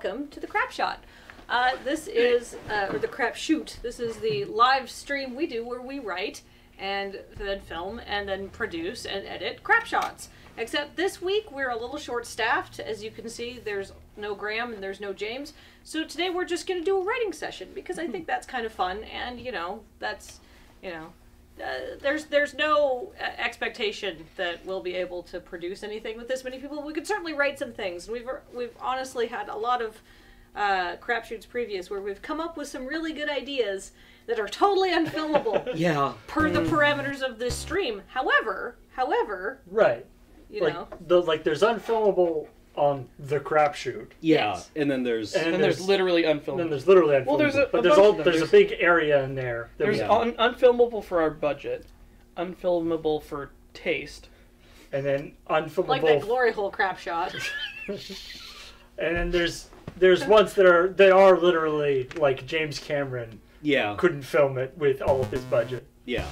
welcome to the Crapshot. This is, or the Crapshoot. This is the live stream we do where we write and then film and then produce and edit Crapshots. Except this week we're a little short-staffed. As you can see, there's no Graham and there's no James. So today we're just going to do a writing session because I think that's kind of fun. And, you know, that's, you know, there's no expectation that we'll be able to produce anything with this many people. We could certainly write some things. We've honestly had a lot of Crapshoots previous where we've come up with some really good ideas that are totally unfilmable. Yeah. Per the parameters of this stream. However, right. You like know, there's unfilmable on the Crapshoot. Yeah, Yes. and then there's there's literally unfilmable. Then there's literally unfilmable. Well, there's a there's bunch of them. there's a big area in there. There's unfilmable for our budget, unfilmable for taste, and then unfilmable. like that glory hole Crapshot. And then there's ones that are literally like James Cameron couldn't film it with all of his budget. Yeah.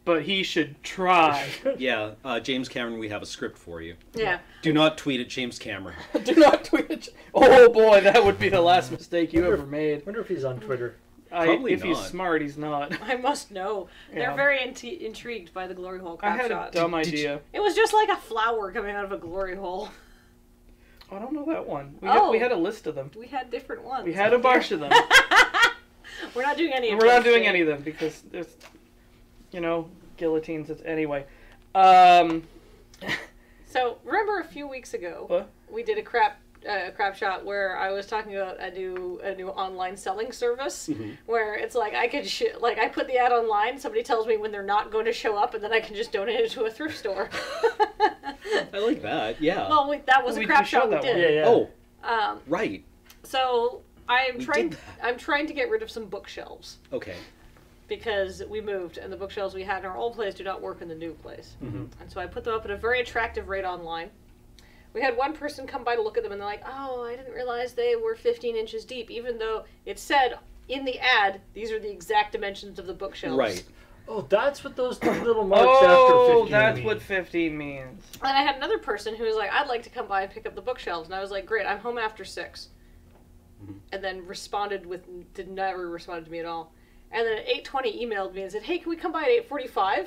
but he should try. Yeah, James Cameron, we have a script for you. Yeah. Do not tweet at James Cameron. Do not tweet it. Oh boy, that would be the last mistake you ever made. I wonder if he's on Twitter. Probably if he's not. smart, he's not. I must know. They're Yeah. very intrigued by the glory hole Crapshot. I had a dumb idea. It was just like a flower coming out of a glory hole. I don't know that one. We had a list of them. We had different ones. We had a bunch of them. We're not doing any of We're them not doing today. any of them because there's, guillotines. Anyway. So remember a few weeks ago, What? we did a Crapshot where I was talking about a new online selling service where it's like I could I put the ad online, somebody tells me when they're not going to show up, and then I can just donate it to a thrift store. I like that, yeah. Well, that was a Crapshot showed we that did. one. Yeah. Oh, right. So I'm We trying. did that. I'm trying to get rid of some bookshelves Okay. because we moved and the bookshelves we had in our old place do not work in the new place. Mm-hmm. And so I put them up at a very attractive rate online. We had one person come by to look at them and they're like, "Oh, I didn't realize they were 15 inches deep," even though it said in the ad these are the exact dimensions of the bookshelves. Right. Oh, that's what those two little marks after 15 that's mean. what 15 means. And I had another person who was like, "I'd like to come by and pick up the bookshelves," and I was like, "Great, I'm home after 6." And then never responded to me at all. And then at 8:20 emailed me and said, "Hey, can we come by at 8:45?"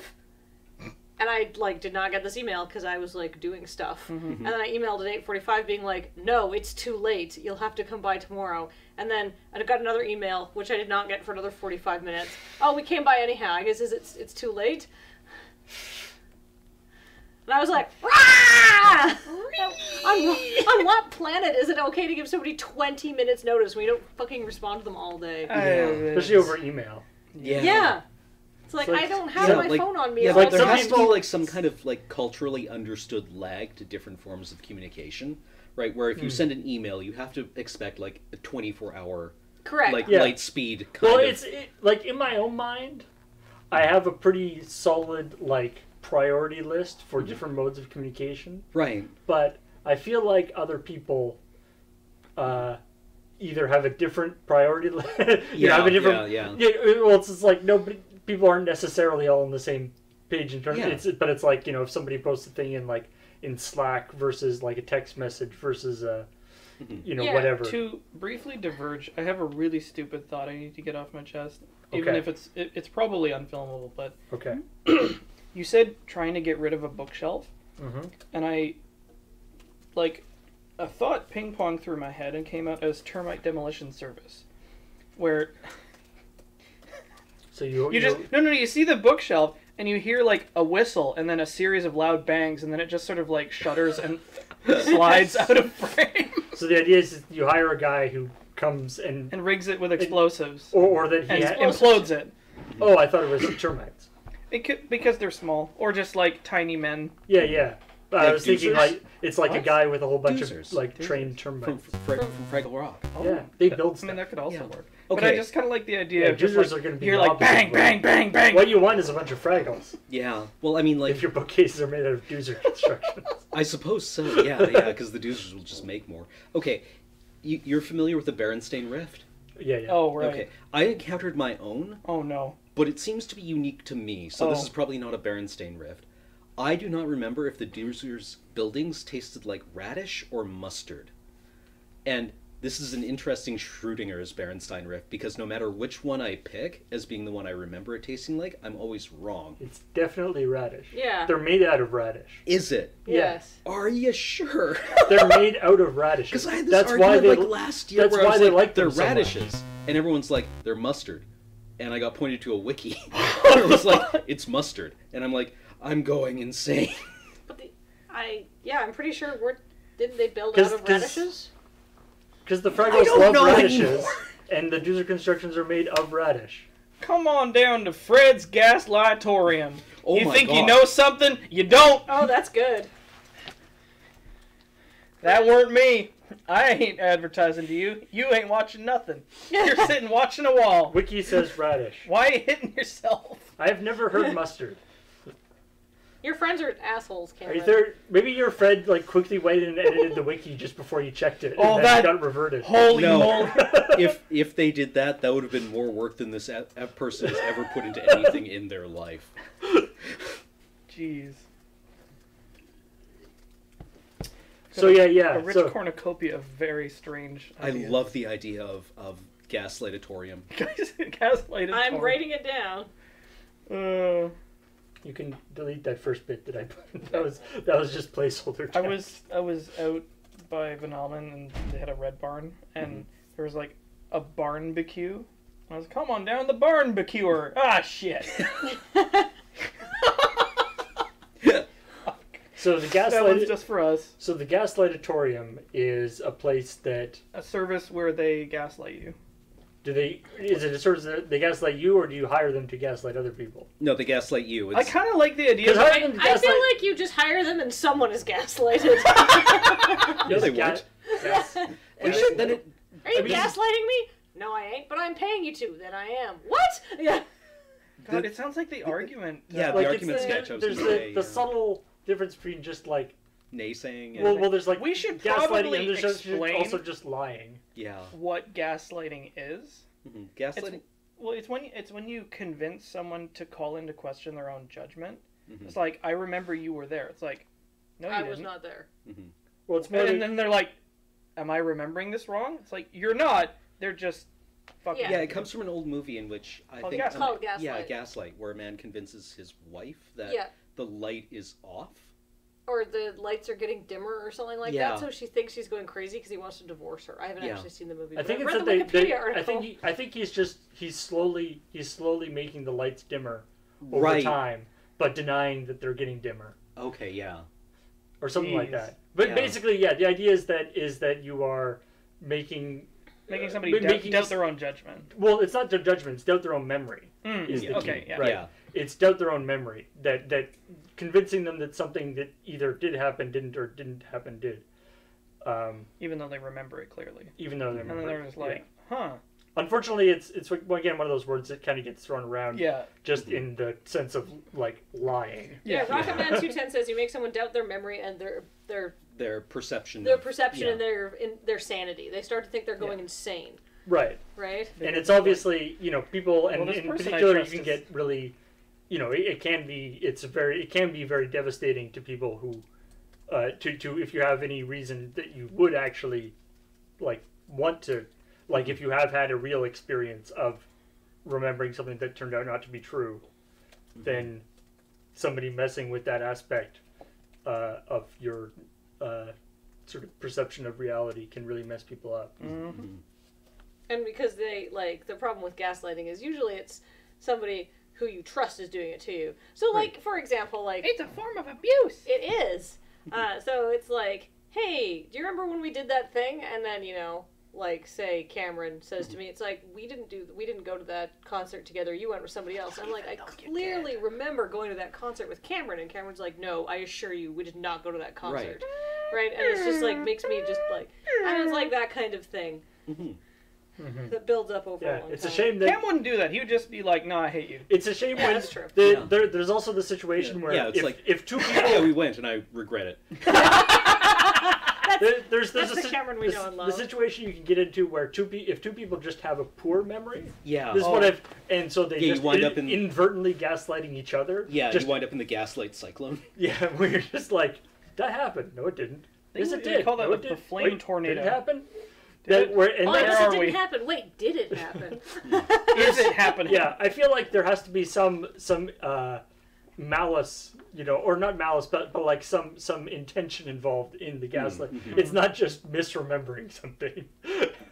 And I did not get this email because I was doing stuff. And then I emailed at 8:45 being like, "No, it's too late. You'll have to come by tomorrow." And then I got another email which I did not get for another 45 minutes. "Oh, we came by anyhow. I guess it's too late." And I was like, "Rah! on what planet is it okay to give somebody 20 minutes notice when you don't fucking respond to them all day?" Especially over email. Yeah. It's like, I don't have my phone on me. Yeah, at but all there some has to times. be some kind of culturally understood lag to different forms of communication, right? Where if you send an email, you have to expect a 24-hour Correct. light speed kind of. It's in my own mind, I have a pretty solid priority list for different modes of communication. Right. But I feel like other people either have a different priority list. Have a different. Yeah. Well, it's just people aren't necessarily all on the same page in terms. Yeah. But it's if somebody posts a thing in Slack versus a text message versus whatever. To briefly diverge, I have a really stupid thought I need to get off my chest. Even Okay. if it's probably unfilmable, but Okay. you said trying to get rid of a bookshelf, and I a thought ping-ponged through my head and came out as termite demolition service, where So you see the bookshelf and you hear a whistle and then a series of loud bangs and then it just sort of shudders and slides out of frame. So the idea is you hire a guy who comes and rigs it with explosives or that he and implodes it. Oh, I thought it was termites. It could, because they're small or just tiny men. Yeah. I was thinking doozers? it's a guy with a whole bunch Doozers. of trained termites. From Fraggle Rock. Yeah, they build stuff. I mean, that could also work. Okay. But I just kind of like the idea of just doozers are going to be you're the opposite bang, of bang, bang, bang. What you want is a bunch of fraggles. Yeah. Well, I mean, If your bookcases are made out of doozer construction. I suppose so. Yeah, because the doozers will just make more. Okay, you're familiar with the Berenstain Rift? Yeah. Oh, right. Okay, I encountered my own, Oh, no. but it seems to be unique to me, so this is probably not a Berenstain Rift. I do not remember if the doozers' buildings tasted like radish or mustard. And this is an interesting Schrodinger's Berenstain riff, because no matter which one I pick as being the one I remember it tasting like, I'm always wrong. It's definitely radish. Yeah. They're made out of radish. Is it? Yes. Are you sure? They're made out of radishes. Because I had this argument like last year where I was like, they're radishes. So and everyone's like, they're mustard. And I got pointed to a wiki. It was like, it's mustard. And I'm like, I'm going insane. But I'm pretty sure didn't they build out of radishes? Because the Fraggles love radishes, and the user constructions are made of radish. Come on down to Fred's Gaslightorium. Oh you my think God. you know something? You don't. Oh, that's good. That weren't me. I ain't advertising to you. You ain't watching nothing. You're sitting watching a wall. Wiki says radish. Why are you hitting yourself? I have never heard mustard. Your friends are assholes, Cameron. Is there, maybe your friend like quickly waited and edited the wiki just before you checked it, Oh, and then that got reverted. Holy moly! If they did that, that would have been more work than this person has ever put into anything in their life. Jeez. So yeah. A rich cornucopia of very strange ideas. I love the idea of gaslightatorium. Gaslighted. I'm writing it down. You can delete that first bit that I put. That was just placeholder text. I was out by Van Almen and they had a red barn and there was like a barn-bacue. I was like, come on down the barn-bacuer. Ah shit. So the That one's just for us. So the Gaslightatorium is a place that A service where they gaslight you. is it a service that they gaslight you, or do you hire them to gaslight other people? No, they gaslight you. I kind of like the idea. I feel like you just hire them and someone is gaslighted. No, they weren't. Yes. Are you gaslighting me? No, I ain't, but I'm paying you to. Then I am. What? Yeah. God, it sounds like the argument. Yeah, Like the it's argument sketch. I was There's gonna say, the subtle difference between just like naysaying. well, there's like We should gaslighting, probably and there's explain also just lying. Yeah. what gaslighting is. Gaslighting. It's when you convince someone to call into question their own judgment. It's like, I remember you were there. It's like, no, you I didn't. was not there. Well, it's more And then they're like, am I remembering this wrong? It's like, you're not. They're just fucking. Yeah, it comes from an old movie in which I think It's called Gaslight. Yeah, Gaslight, where a man convinces his wife that the light is off. Or the lights are getting dimmer or something like that, so she thinks she's going crazy because he wants to divorce her. I haven't actually seen the movie. I think I've it's read that the Wikipedia article. I think he's slowly making the lights dimmer over time, but denying that they're getting dimmer. Okay, yeah. Or something like that. But basically, the idea is that you are making somebody doubt their own judgment. Well, it's not their judgment; it's doubt their own memory. Is the key, right? Yeah. It's doubt their own memory. That convincing them that something that either did happen, didn't, or didn't happen did. Even though they remember it clearly. Even though they remember. And then they're just like, huh. Unfortunately, it's again one of those words that kind of gets thrown around. Yeah. Just in the sense of like lying. Yeah. Rocket Man 210 says you make someone doubt their memory and their perception. and their sanity. They start to think they're going insane. Right. Right. And it's obviously people, and this in person particular, I you trust can get really, it can be very devastating to people who, to if you have any reason that you would actually, like, want to, like, if you have had a real experience of remembering something that turned out not to be true, then somebody messing with that aspect of your sort of perception of reality can really mess people up. And because the problem with gaslighting is usually it's somebody who you trust is doing it to you. So, like, for example, like... It's a form of abuse! It is. So it's like, hey, do you remember when we did that thing? And then, like, say Cameron says to me, it's like, we didn't go to that concert together. You went with somebody else. I'm like, I clearly remember going to that concert with Cameron. And Cameron's like, no, I assure you, we did not go to that concert. Right? And it's just like, makes me just like, and it's like that kind of thing. That builds up over a long it's time. a shame that Cam wouldn't do that. He would just be like, "No, I hate you." It's a shame when that's true. There's also the situation where if two people yeah, we went and I regret it. there's the Cameron we know and love. The situation you can get into where if two people just have a poor memory. Yeah. This is what and so they just you wind up inadvertently gaslighting each other. Yeah, you wind up in the gaslight cyclone. Yeah, where you're just like, that happened. No, it didn't. Yes, it did. Call that no, the flame tornado. Did it happen? that where and Oh, I that- guess Where it are didn't we? happen. Wait, did it happen? Is it happening? yeah, I feel like there has to be some malice, or not malice, but like some intention involved in the gaslight. It's not just misremembering something.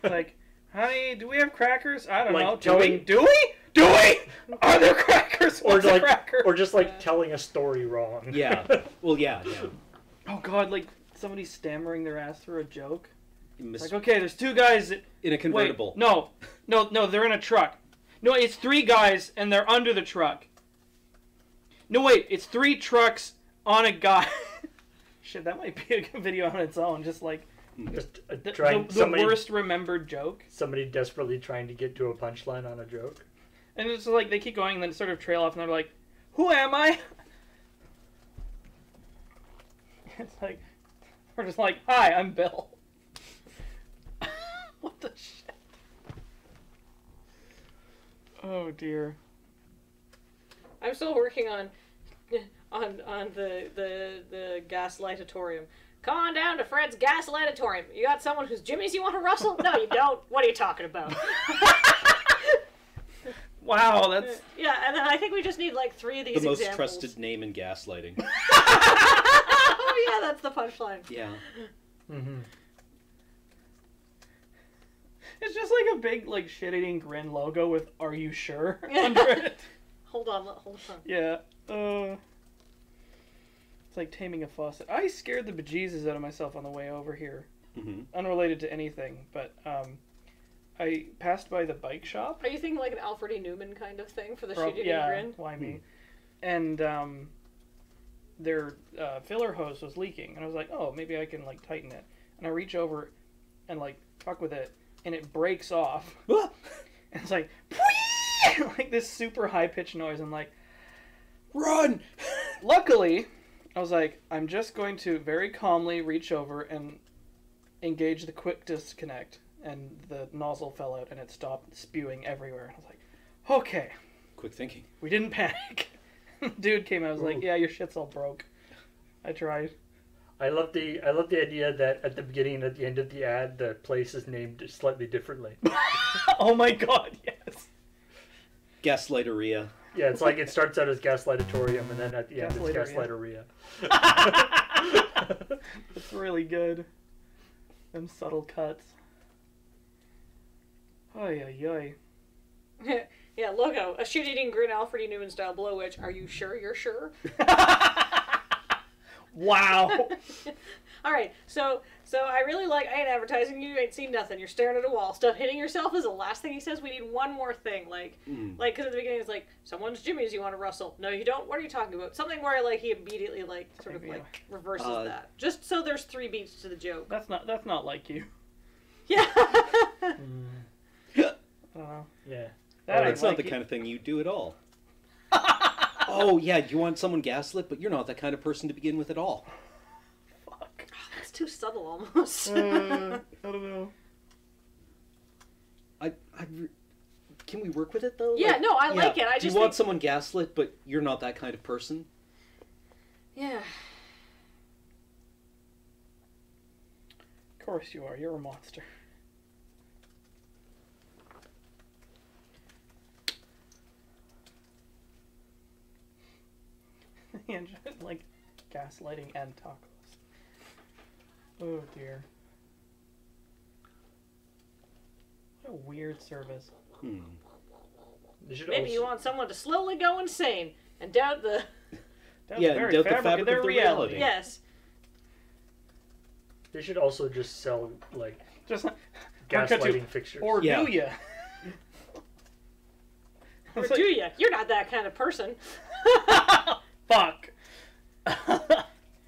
Like, honey, do we have crackers? I don't Like know. telling- Do we? Do we? Are there crackers? or What's a like, cracker? or just like telling a story wrong. Yeah. Well, yeah. Oh God, like somebody stammering their ass through a joke. Mis- Like, okay, there's two guys that... in a convertible. Wait, no, they're in a truck. No, it's three guys and they're under the truck. No, wait, it's three trucks on a guy. Shit, that might be a video on its own. Just like Just the worst remembered joke. Somebody desperately trying to get to a punchline on a joke. And it's like they keep going and then sort of trail off and they're like, who am I? It's like, we're just like, hi, I'm Bill. What the shit? Oh dear. I'm still working on the gaslightatorium. Come on down to Fred's gaslightatorium. You got someone whose jimmies you want to rustle? No, you don't. What are you talking about? Wow, that's... Yeah, and then I think we just need like 3 of these The most examples. trusted name in gaslighting. Oh yeah, that's the punchline. Yeah. Mm-hmm. It's just like a big, like, shit-eating grin logo with "Are you sure?" under it. Hold on. Yeah. It's like taming a faucet. I scared the bejesus out of myself on the way over here. Mm-hmm. Unrelated to anything, but I passed by the bike shop. Are you thinking like an Alfred E. Newman kind of thing for the Prob- shit-eating yeah, grin? why me? And their filler hose was leaking, and I was like, oh, maybe I can like tighten it. And I reach over and like fuck with it, and it breaks off. And it's like, like this super high pitched noise. I'm like, Run! luckily, I was like, I'm just going to very calmly reach over and engage the quick disconnect, and the nozzle fell out and it stopped spewing everywhere. And I was like, okay, Quick thinking. we didn't panic. Dude came out, I was like, yeah, your shit's all broke. I tried. I love the idea that at the beginning and at the end of the ad, the place is named slightly differently. Oh my god, yes. Gaslighteria. Yeah, it's like it starts out as Gaslightatorium, and then at the end it's Gaslighteria. Gaslighteria. It's really good. Them subtle cuts. Oy, oy, oy. Yeah, logo. A shit-eating grin, Alfred E. Newman style blow witch. Are you sure you're sure? Wow. All right, so I really like. I ain't advertising you. Ain't seen nothing. You're staring at a wall. Stop hitting yourself is the last thing he says. We need one more thing, like because at the beginning it's like someone's jimmies you want to rustle. No, you don't. What are you talking about? Something where like he immediately like sort of like reverses that. Just so there's 3 beats to the joke. That's not like you. Yeah. Yeah. That's not the kind of thing you do at all. Oh, yeah, you want someone gaslit, but you're not that kind of person to begin with at all. Fuck. That's too subtle almost. I don't know. Can we work with it, though? Yeah, no, I like it. I do just you want think... someone gaslit, but you're not that kind of person? Yeah. Of course you are. You're a monster. And just, like gaslighting and tacos. Oh dear. What a weird service. Maybe you want someone to slowly go insane and doubt the... Doubt the fabric of their reality. Yes. They should also just sell like Just like, gaslighting fixtures. or Yeah. do ya? Or do you? You're not that kind of person. Fuck.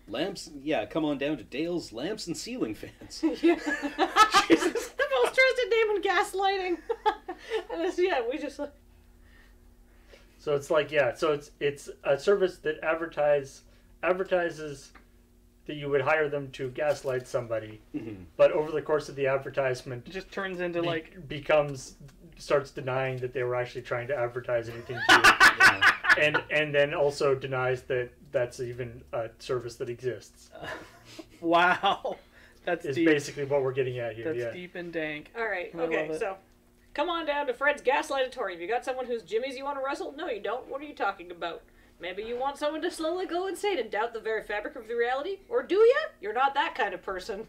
Lamps, yeah, come on down to Dale's Lamps and Ceiling Fans. Yeah. Jesus. The most trusted name in gaslighting. And it's, yeah, we just... So it's like, yeah, so it's a service that advertises that you would hire them to gaslight somebody, but over the course of the advertisement, It just turns into like starts denying that they were actually trying to advertise anything to you, and then also denies that that's even a service that exists. wow. That's is deep. basically what we're getting at here. That's deep and dank. All right. I love Okay. it. So, come on down to Fred's Gaslightatorium. You got someone whose jimmies you want to wrestle? No, you don't. What are you talking about? Maybe you want someone to slowly go insane and doubt the very fabric of the reality? Or do you? You're not that kind of person.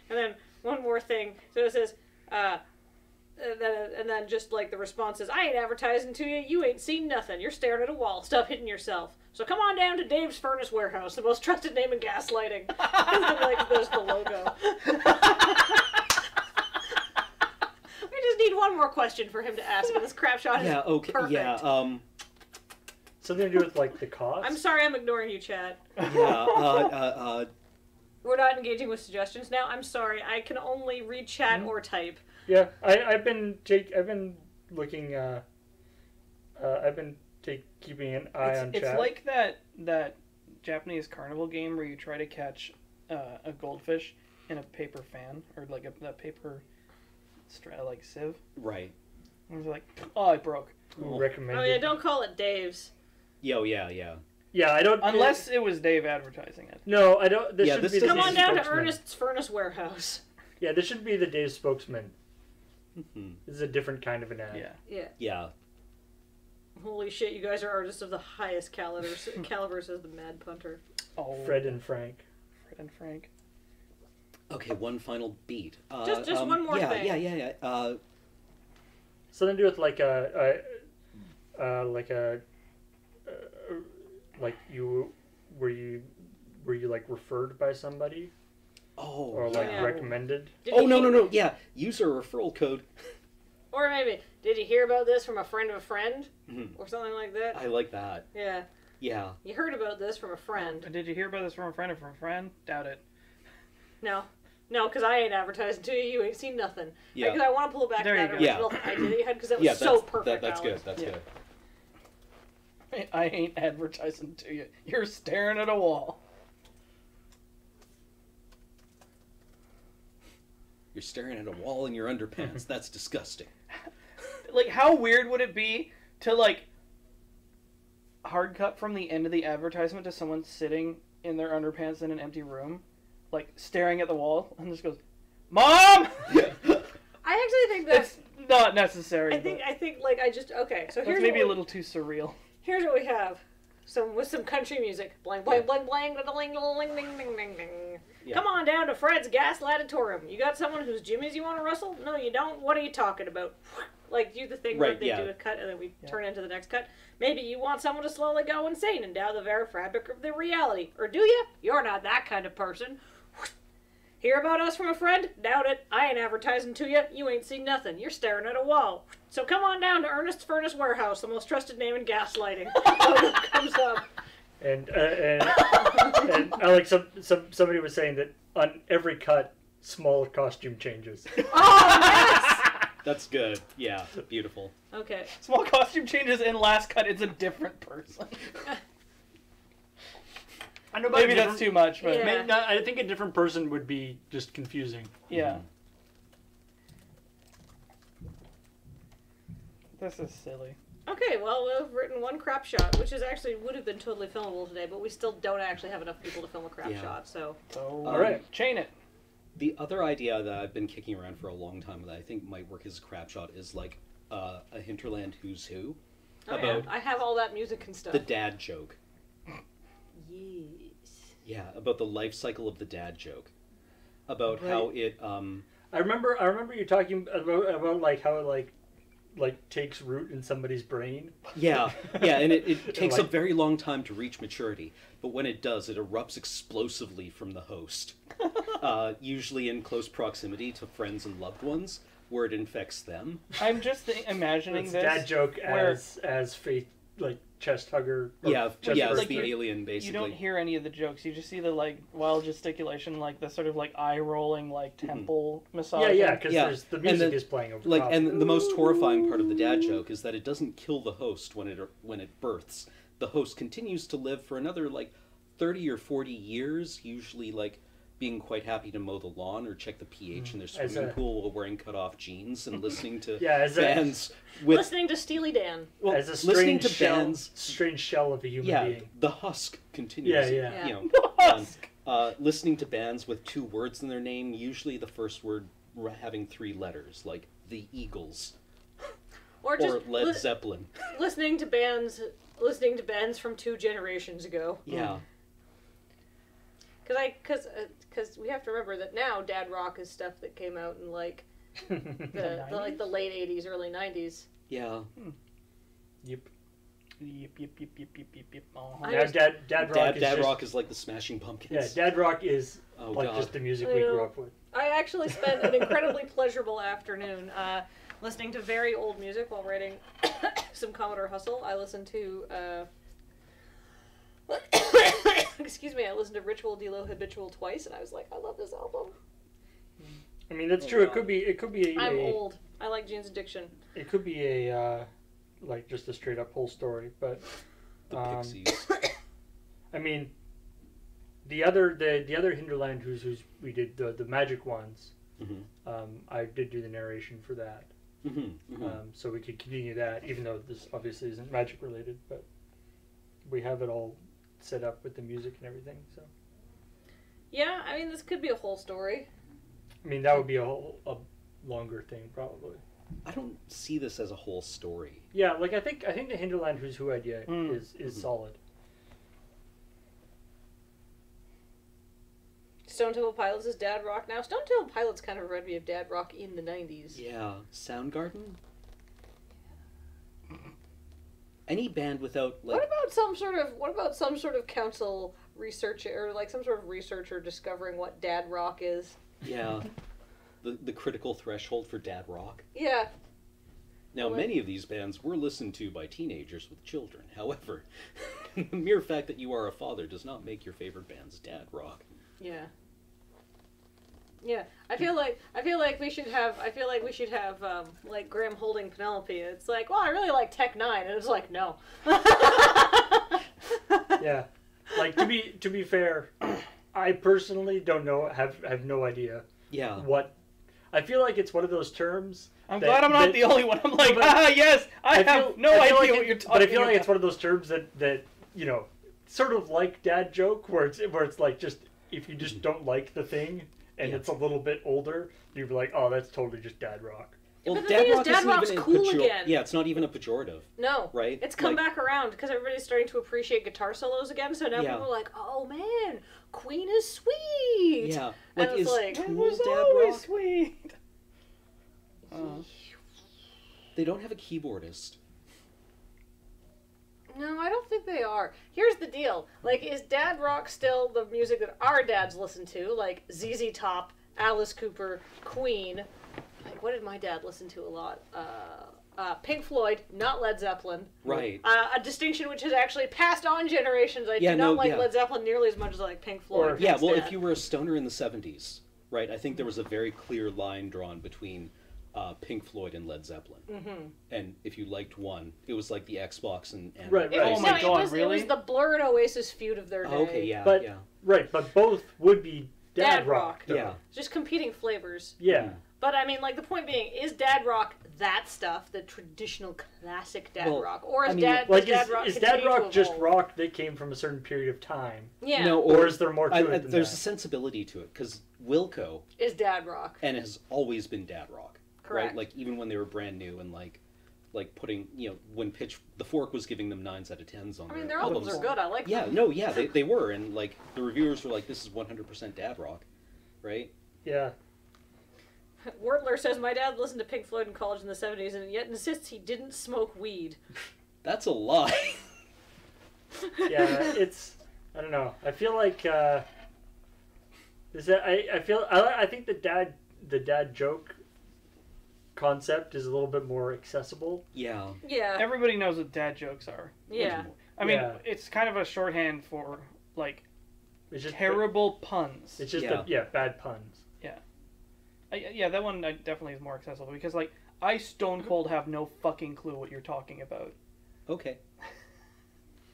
And then one more thing. So it says, and then just like the response is, I ain't advertising to you. You ain't seen nothing. You're staring at a wall. Stop hitting yourself. So come on down to Dave's Furnace Warehouse, the most trusted name in gaslighting. Like, there's the logo. We just need one more question for him to ask, but this crap shot is perfect. Yeah, Something to do with like the cost. I'm sorry, I'm ignoring you, Chad. yeah, We're not engaging with suggestions now. I'm sorry, I can only read chat or type. Yeah, I've been looking. I've been keeping an eye on chat. It's like that Japanese carnival game where you try to catch a goldfish in a paper fan or like that paper like sieve. right. I was like, oh, it broke. Who recommended? Oh yeah, don't call it Dave's. Yo, yeah. Yeah, I don't. Unless it was Dave advertising it. No, I don't. This Yeah, should this be the Come on Dave's down to spokesman. Ernest's Furnace Warehouse. Yeah, this should be the Dave spokesman. Mhm. This is a different kind of an ad. Yeah. Yeah. Yeah. Holy shit, you guys are artists of the highest caliber, says the Mad Punter. Oh, Fred and Frank. Fred and Frank. Okay, one final beat. Just one more thing. Yeah. Something to do with like like you were you like referred by somebody Oh, or like yeah. recommended. Did Oh, you no. hear- Yeah, user referral code. Or maybe, did you hear about this from a friend of a friend? Mhm. Or something like that? I like that. Yeah. Yeah. You heard about this from a friend. Did you hear about this from a friend or from a friend? Doubt it. No, because I ain't advertising to you. You ain't seen nothing. Yeah. Because I want to pull back There that you go. original idea that you had because that was Yeah, so perfect. that's good. Alex. That's Yeah. good. I ain't advertising to you. You're staring at a wall. You're staring at a wall in your underpants. That's disgusting. Like, how weird would it be to, like, hard cut from the end of the advertisement to someone sitting in their underpants in an empty room, like, staring at the wall, and just goes, Mom! I actually think that's. It's not necessary. I think like I just okay. So but here's that's maybe what a little too surreal. Here's what we have. With some country music. Blang, blang, blang, blang, ding, ding, ding, ding, ding, ding. Yeah. Come on down to Fred's Gaslightatorium. You got someone whose jimmies you want to wrestle? No, you don't. What are you talking about? Like, do the thing where Right, they yeah. do a cut and then we Yeah. turn into the next cut. Maybe you want someone to slowly go insane and doubt the very fabric of the reality. Or do you? You're not that kind of person. Hear about us from a friend? Doubt it. I ain't advertising to you. You ain't seen nothing. You're staring at a wall. So come on down to Ernest's Furnace Warehouse, the most trusted name in gaslighting. Comes up. And like somebody was saying that on every cut, small costume changes. Oh, yes! That's good. Yeah, beautiful. Okay. Small costume changes in last cut, it's a different person. I know, Maybe that's too much, but Yeah. I think a different person would be just confusing. yeah. This is silly. Okay, well, we've written one crap shot, which is actually would have been totally filmable today, but we still don't actually have enough people to film a crap Yeah. shot, so. So, All right. chain it. The other idea that I've been kicking around for a long time that I think might work as a crap shot is like a Hinterland Who's Who Oh, about yeah. I have all that music and stuff. the dad joke. Yes. Yeah, about the life cycle of the dad joke. About how it I remember you talking about like how it like takes root in somebody's brain. yeah, and it takes a Like- very long time to reach maturity, but when it does, it erupts explosively from the host. Usually in close proximity to friends and loved ones, where it infects them. I'm just imagining It's this. dad joke where- as faith like chest hugger. Or Yeah, chest yeah, it's burster. the alien basically. You don't hear any of the jokes. You just see the like wild gesticulation, like the sort of like eye rolling, like temple massage. Yeah, because Yeah, the and music the- is playing over Like, top. and the most horrifying part of the dad joke is that it doesn't kill the host when it births. The host continues to live for another like 30 or 40 years, usually like being quite happy to mow the lawn or check the pH in their As swimming a- pool while wearing cut-off jeans and listening to Yeah, as a- bands with Listening to Steely Dan. well, as a listening strange to shell, bands. strange shell of a human Yeah, being. the husk continues. Yeah. You know, The husk. Listening to bands with 2 words in their name, usually the first word having 3 letters, like the Eagles Or just Led Zeppelin. listening to bands from 2 generations ago. Yeah. Because we have to remember that now dad rock is stuff that came out in like the late 80s, early 90s. Yeah. Yep. Uh-huh. Dad rock is like the Smashing Pumpkins. Yeah, dad rock is God. just the music we grew up with. I actually spent an incredibly pleasurable afternoon listening to very old music while writing some Commodore Hustle. I listened to excuse me, I listened to Ritual Delo Habitual twice, and I was like, I love this album. I mean, that's true. It could be. I'm old. I like Jane's Addiction. It could be a like just a straight up whole story, but The Pixies. I mean, the other Hinterland who's we did the Magic ones. Mm-hmm. I did do the narration for that. Mm-hmm. Mm-hmm. So we could continue that, even though this obviously isn't Magic related, but we have it all set up with the music and everything. So Yeah, I mean, this could be a whole story. I mean, that would be a longer thing probably. I don't see this as a whole story. Yeah, like I think the Hinterland Who's Who idea is solid. Stone Temple Pilots is dad rock now. Stone Temple Pilots kind of reminded me of dad rock in the 90s. Yeah. Soundgarden? Any band without like What about some sort of council researcher, or like some sort of researcher discovering what dad rock is? Yeah. The critical threshold for dad rock. Yeah. Now, many of these bands were listened to by teenagers with children. However, the mere fact that you are a father does not make your favorite band's dad rock. Yeah. Yeah. I feel like we should have like Graham holding Penelope. It's like, well, I really like Tech Nine, and it's like, no. Yeah. Like to be fair, I personally don't know, have no idea. Yeah. What I feel like it's one of those terms. I'm glad I'm not the only one. I'm like, yes, I have no idea what you're talking about. But I feel like it's one of those terms that you know, sort of like dad joke, where it's like, just if you just don't like the thing and it's a little bit older, you'd be like, oh, that's totally just dad rock. Well, but the thing is, dad isn't rock's even cool again. Yeah, it's not even a pejorative. No. Right? It's come back around because everybody's starting to appreciate guitar solos again. So now Yeah. people are like, oh man, Queen is sweet. Yeah. And Like, it's is like, Tool dad always rock? sweet. They don't have a keyboardist. No, I don't think they are. Here's the deal. Like, is dad rock still the music that our dads listen to? Like ZZ Top, Alice Cooper, Queen. Like, what did my dad listen to a lot? Pink Floyd, not Led Zeppelin. Right. A distinction which has actually passed on generations. I do not like Led Zeppelin nearly as much as I like Pink Floyd. Yeah, well, if you were a stoner in the 70s, right, I think there was a very clear line drawn between Pink Floyd and Led Zeppelin. Mm-hmm. And if you liked one, it was like the Xbox and Right. Oh my God, really? It was the Blur and Oasis feud of their day. Okay, yeah, But yeah. Right, but both would be dad rock. Though. Yeah. Just competing flavors. Yeah. But I mean, like, the point being, is dad rock that stuff, the traditional classic dad rock, or is dad rock is dad rock just rock that came from a certain period of time? Yeah. No, or is there more to it than there's that? a sensibility to it, because Wilco is dad rock and has always been dad rock. Correct. Right? Like, even when they were brand new and like putting, when the Fork was giving them 9s out of 10s on their albums are good. I like them. They were, and like the reviewers were like, this is 100% dad rock, right? Yeah. Wertler says, my dad listened to Pink Floyd in college in the 70s and yet insists he didn't smoke weed. That's a lie. Yeah, I don't know. I feel like I think the dad joke concept is a little bit more accessible. Yeah. Yeah. Everybody knows what dad jokes are. Yeah. I mean, it's kind of a shorthand for, like, It's just terrible puns. It's just bad puns. Yeah, that one definitely is more accessible because, like, I stone cold have no fucking clue what you're talking about. Okay.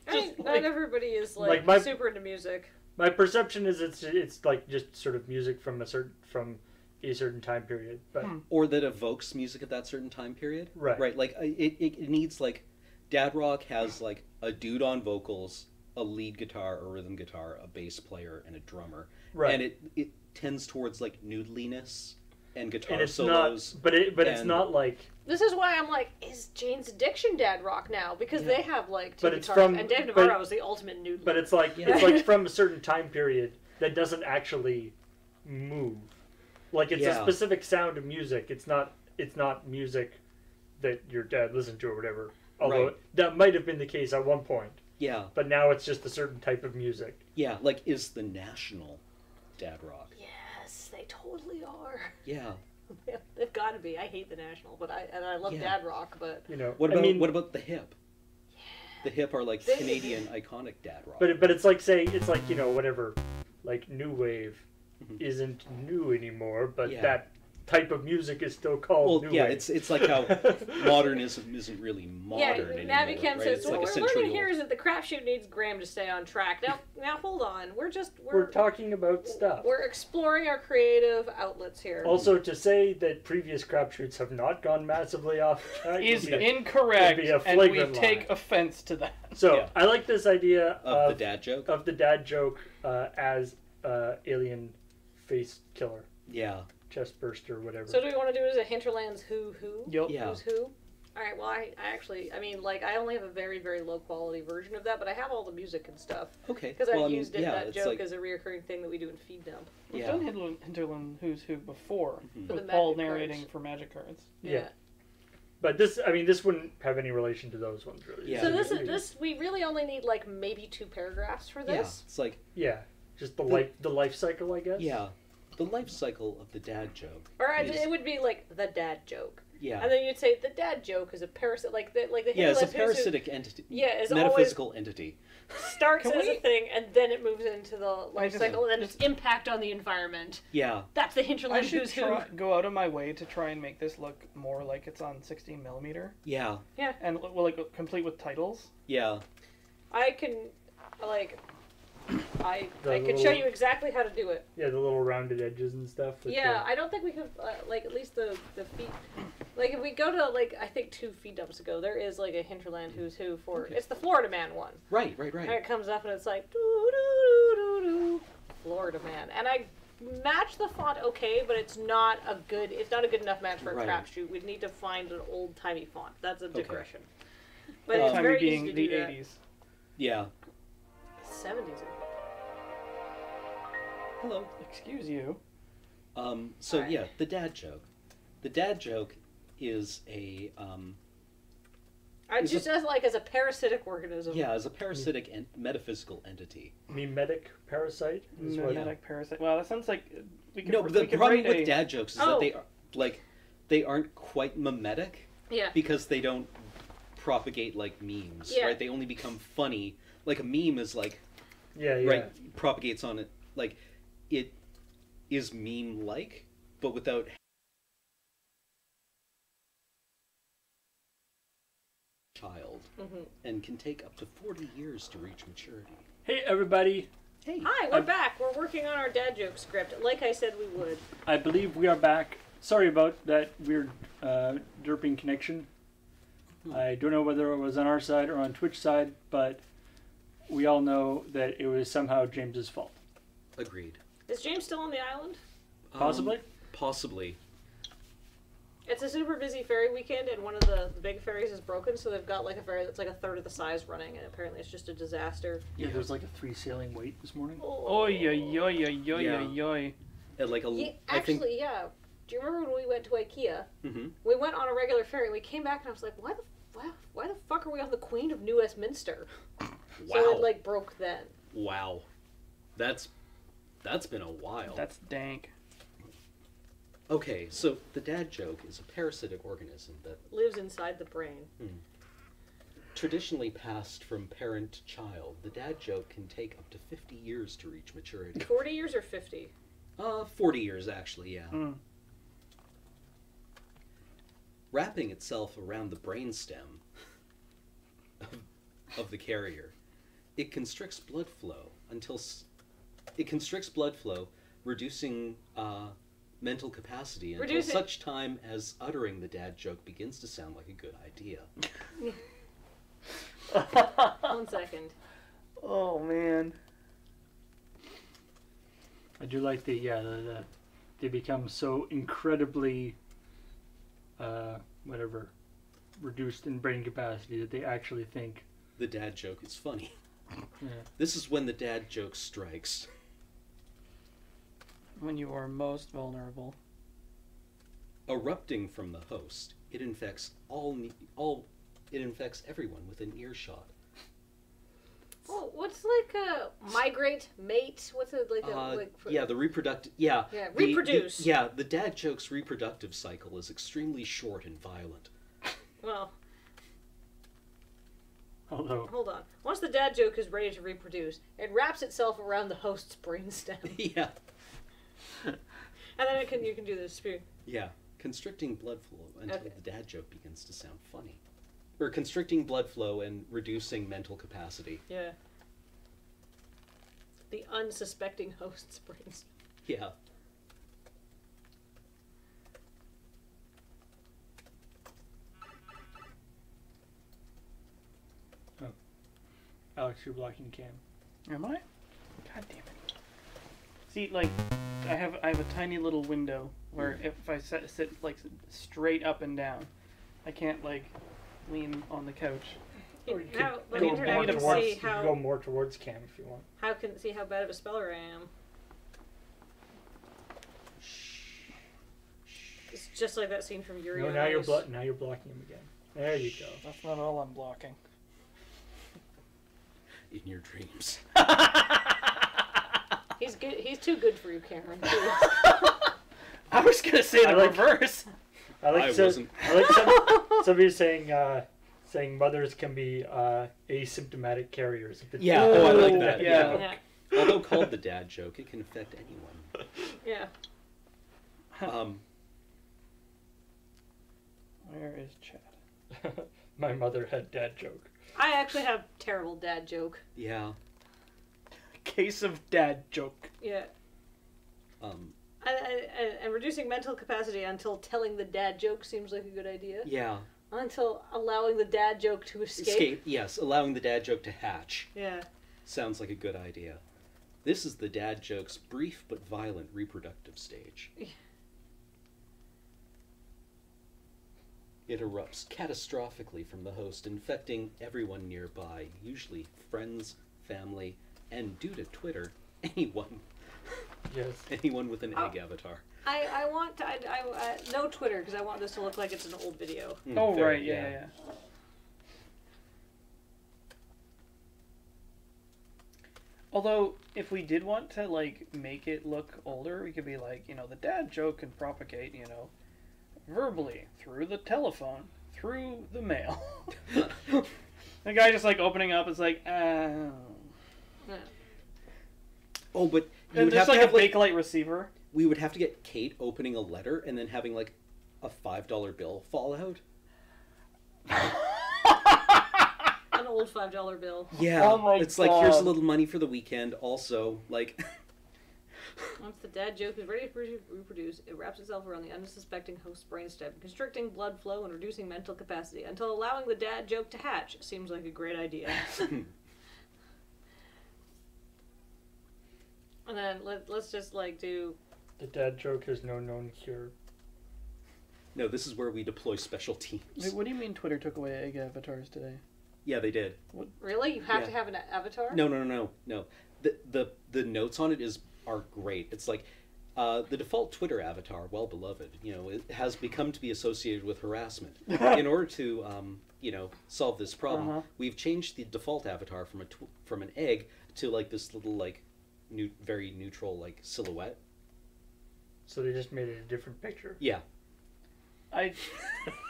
I mean, not everybody is super into music. My perception is it's like just sort of music from a certain time period, but or that evokes music at that certain time period. Right. Right. Like it needs like dad rock has like a dude on vocals, a lead guitar, a rhythm guitar, a bass player, and a drummer. Right. And it tends towards like noodliness and guitar And it's solos. not, but it's not like. This is why I'm like, is Jane's Addiction dad rock now? Because they have like two But it's guitars, from- and Dave but- Navarro is the ultimate noodler. But it's like Yeah. it's like from a certain time period that doesn't actually move. Like it's a Yeah. specific sound of music. It's not music that your dad listened to or whatever. Although Right. that might have been the case at one point. Yeah, But now it's just a certain type of music. yeah. Like, is the National dad rock? Yes, they totally are. Yeah. They've got to be. I hate the National, but I love Yeah. dad rock. But You know. What I about mean, what about the Hip? The Hip are like They- Canadian iconic dad rock. but it's like whatever, like new wave Mhm. isn't new anymore, but Yeah. that type of music is still called well, new yeah, wave. it's like how modernism isn't really modern anymore. Navi Chem right? says, It's what like a we're learning century here old. is that the Crapshoot needs Graham to stay on track. Now hold on. We're talking about stuff. We're exploring our creative outlets here. Also, to say that previous Crapshoots have not gone massively off track Is would be- incorrect, would be a and we flagrant take lie. offense to that. So Yeah. I like this idea Of the dad joke. of the dad joke as alien face killer, Yeah. chest burster, whatever. So do we want to do it as a Hinterlands who? Yup. Yeah. Who's who? All right. Well, I actually, I mean, like, I only have a very, very low quality version of that, but I have all the music and stuff Okay. because well, I I mean, used it, yeah, that it's joke like, as a reoccurring thing that we do in Feed Dump. We've yeah. done Hinterland Who's Who before, Mhm. For the with Paul magic narrating cards. for magic cards. Yeah. But this wouldn't have any relation to those ones, really. Yeah. So this we really only need like maybe 2 paragraphs for yeah. this. It's like, Yeah, just the life cycle, I guess. yeah, the life cycle of the dad joke. Or is- it would be like the dad joke, Yeah. and then you'd say the dad joke is a parasite, like the Yeah, it's a Hinterlands Who's Who parasitic entity. Yeah, it's metaphysical entity. starts Can as a we- thing and then it moves into the life just- cycle and then its impact on the environment. Yeah. That's the I Hinterlands should Who's Who. go out of my way to try and make this look more like it's on 16mm, Yeah. and well, like complete with titles. Yeah. I can, like, I The could little- show you exactly how to do it. Yeah, the little rounded edges and stuff. with Yeah, I don't think we could, like, at least the feed. Like, if we go to, like, I think 2 feed dumps ago, there is, like, a Hinterland Who's Who for, Okay. it's the Florida Man one. Right. And it comes up and it's like, doo doo doo doo doo, Florida Man. And I match the font okay, but it's not a good enough match for a Right. Crapshoot. We'd need to find an old-timey font. That's a digression. But But it's time very being easy to the do that. 80s. Yeah. 70s. Hello. Excuse you. So Alright. yeah, the dad joke. The dad joke is a Is Just as a parasitic organism. yeah, as a parasitic and metaphysical entity. Mimetic parasite is what. Mimetic parasite. Well, that sounds like we could. No, but the we could problem write with a- dad jokes is Oh. that they are like they aren't quite mimetic Yeah. because they don't propagate like memes, Yeah. right? They only become funny. Like a meme is like Yeah, yeah. right propagates on it like it is meme like, but without child Mhm. and can take up to 40 years to reach maturity. Hey, everybody. Hey. Hi, we're back. We're working on our dad joke script, like I said we would. I believe we are back. Sorry about that weird derping connection. I don't know whether it was on our side or on Twitch side, but we all know that it was somehow James's fault. Agreed. Is James still on the island? Possibly? Possibly. It's a super busy ferry weekend, and one of the big ferries is broken, so they've got like a ferry that's like a third of the size running, and apparently it's just a disaster. Yeah, Yeah. there's like a 3 sailing wait this morning. Oy oy oy oy oy Yeah. oy oy. And like a, Yeah, I think. actually, yeah. Do you remember when we went to IKEA? Mhm. We went on a regular ferry. We came back, and I was like, why the fuck are we on the Queen of New Westminster? Wow. So it like broke then. Wow. That's been a while. That's dank. Okay, so the dad joke is a parasitic organism that Lives inside the brain. traditionally passed from parent to child. The dad joke can take up to 50 years to reach maturity. 40 years or 50? 40 years actually, yeah. Mm. Wrapping itself around the brainstem of the carrier, it constricts blood flow reducing mental capacity until such time as uttering the dad joke begins to sound like a good idea. 1 second. Oh man. I do like the they become so incredibly reduced in brain capacity that they actually think The dad joke is funny. Yeah. This is when the dad joke strikes. When you are most vulnerable. Erupting from the host, it infects it infects everyone within earshot. Oh, what's like a migrate, mate? What's it like? The reproductive. Yeah. Yeah, reproduce. The dad joke's reproductive cycle is extremely short and violent. Well, although hold on. Once the dad joke is ready to reproduce, it wraps itself around the host's brainstem, Yeah. and then you can do this spew. Yeah. Constricting blood flow until the dad joke begins to sound funny. Or constricting blood flow and reducing mental capacity. Yeah. The unsuspecting host's brainstem. Yeah. Alex, you're blocking Cam. Am I? God damn it. See, like, I have a tiny little window where if I sit like straight up and down, I can't like lean on the couch. Or you How, could let go me turn more it and towards, see you could how go more towards Cam if you want. see how bad of a speller I am. It's just like that scene from Yuri No, on now you're Ice. now you're blocking him again. There you go. That's not all I'm blocking. In your dreams. He's good. He's too good for you, Cameron. I was gonna say the reverse. I wasn't. I like somebody saying mothers can be asymptomatic carriers. Yeah, I like that. Yeah. Yeah. Although called the dad joke, it can affect anyone. Yeah. Where is Chad? My mother had dad joke. I actually have terrible dad joke. Yeah. Case of dad joke. Yeah. And reducing mental capacity until telling the dad joke seems like a good idea. Yeah. Until allowing the dad joke to escape. Yes, allowing the dad joke to hatch. Yeah. Sounds like a good idea. This is the dad joke's brief but violent reproductive stage. It erupts catastrophically from the host, infecting everyone nearby, usually friends, family, and due to Twitter, anyone. Yes. Anyone with an egg avatar. I want to, no Twitter, because I want this to look like it's an old video. Oh, Fair, right, yeah. Although, if we did want to, like, make it look older, we could be like, the dad joke can propagate, verbally, through the telephone, through the mail. The guy just, like, opening up is like, Yeah. Oh, but you and would just have like to have, a Bakelite receiver. we would have to get Kate opening a letter and then having, like, a $5 bill fall out. An old $5 bill. Yeah. Oh my it's like, here's a God. little money for the weekend. Also, like... Once the dad joke is ready to reproduce, it wraps itself around the unsuspecting host's brainstem, constricting blood flow and reducing mental capacity until allowing the dad joke to hatch. Seems like a great idea. And then let's just like do. The dad joke has no known cure. No, this is where we deploy special teams. Wait, what do you mean Twitter took away egg avatars today? Yeah, they did. Really, you have Yeah. to have an avatar? No. The notes on it are great. It's like the default Twitter avatar, well beloved, it has become to be associated with harassment. In order to solve this problem, we've changed the default avatar from an egg to like this little like very neutral like silhouette. So they just made it a different picture. Yeah.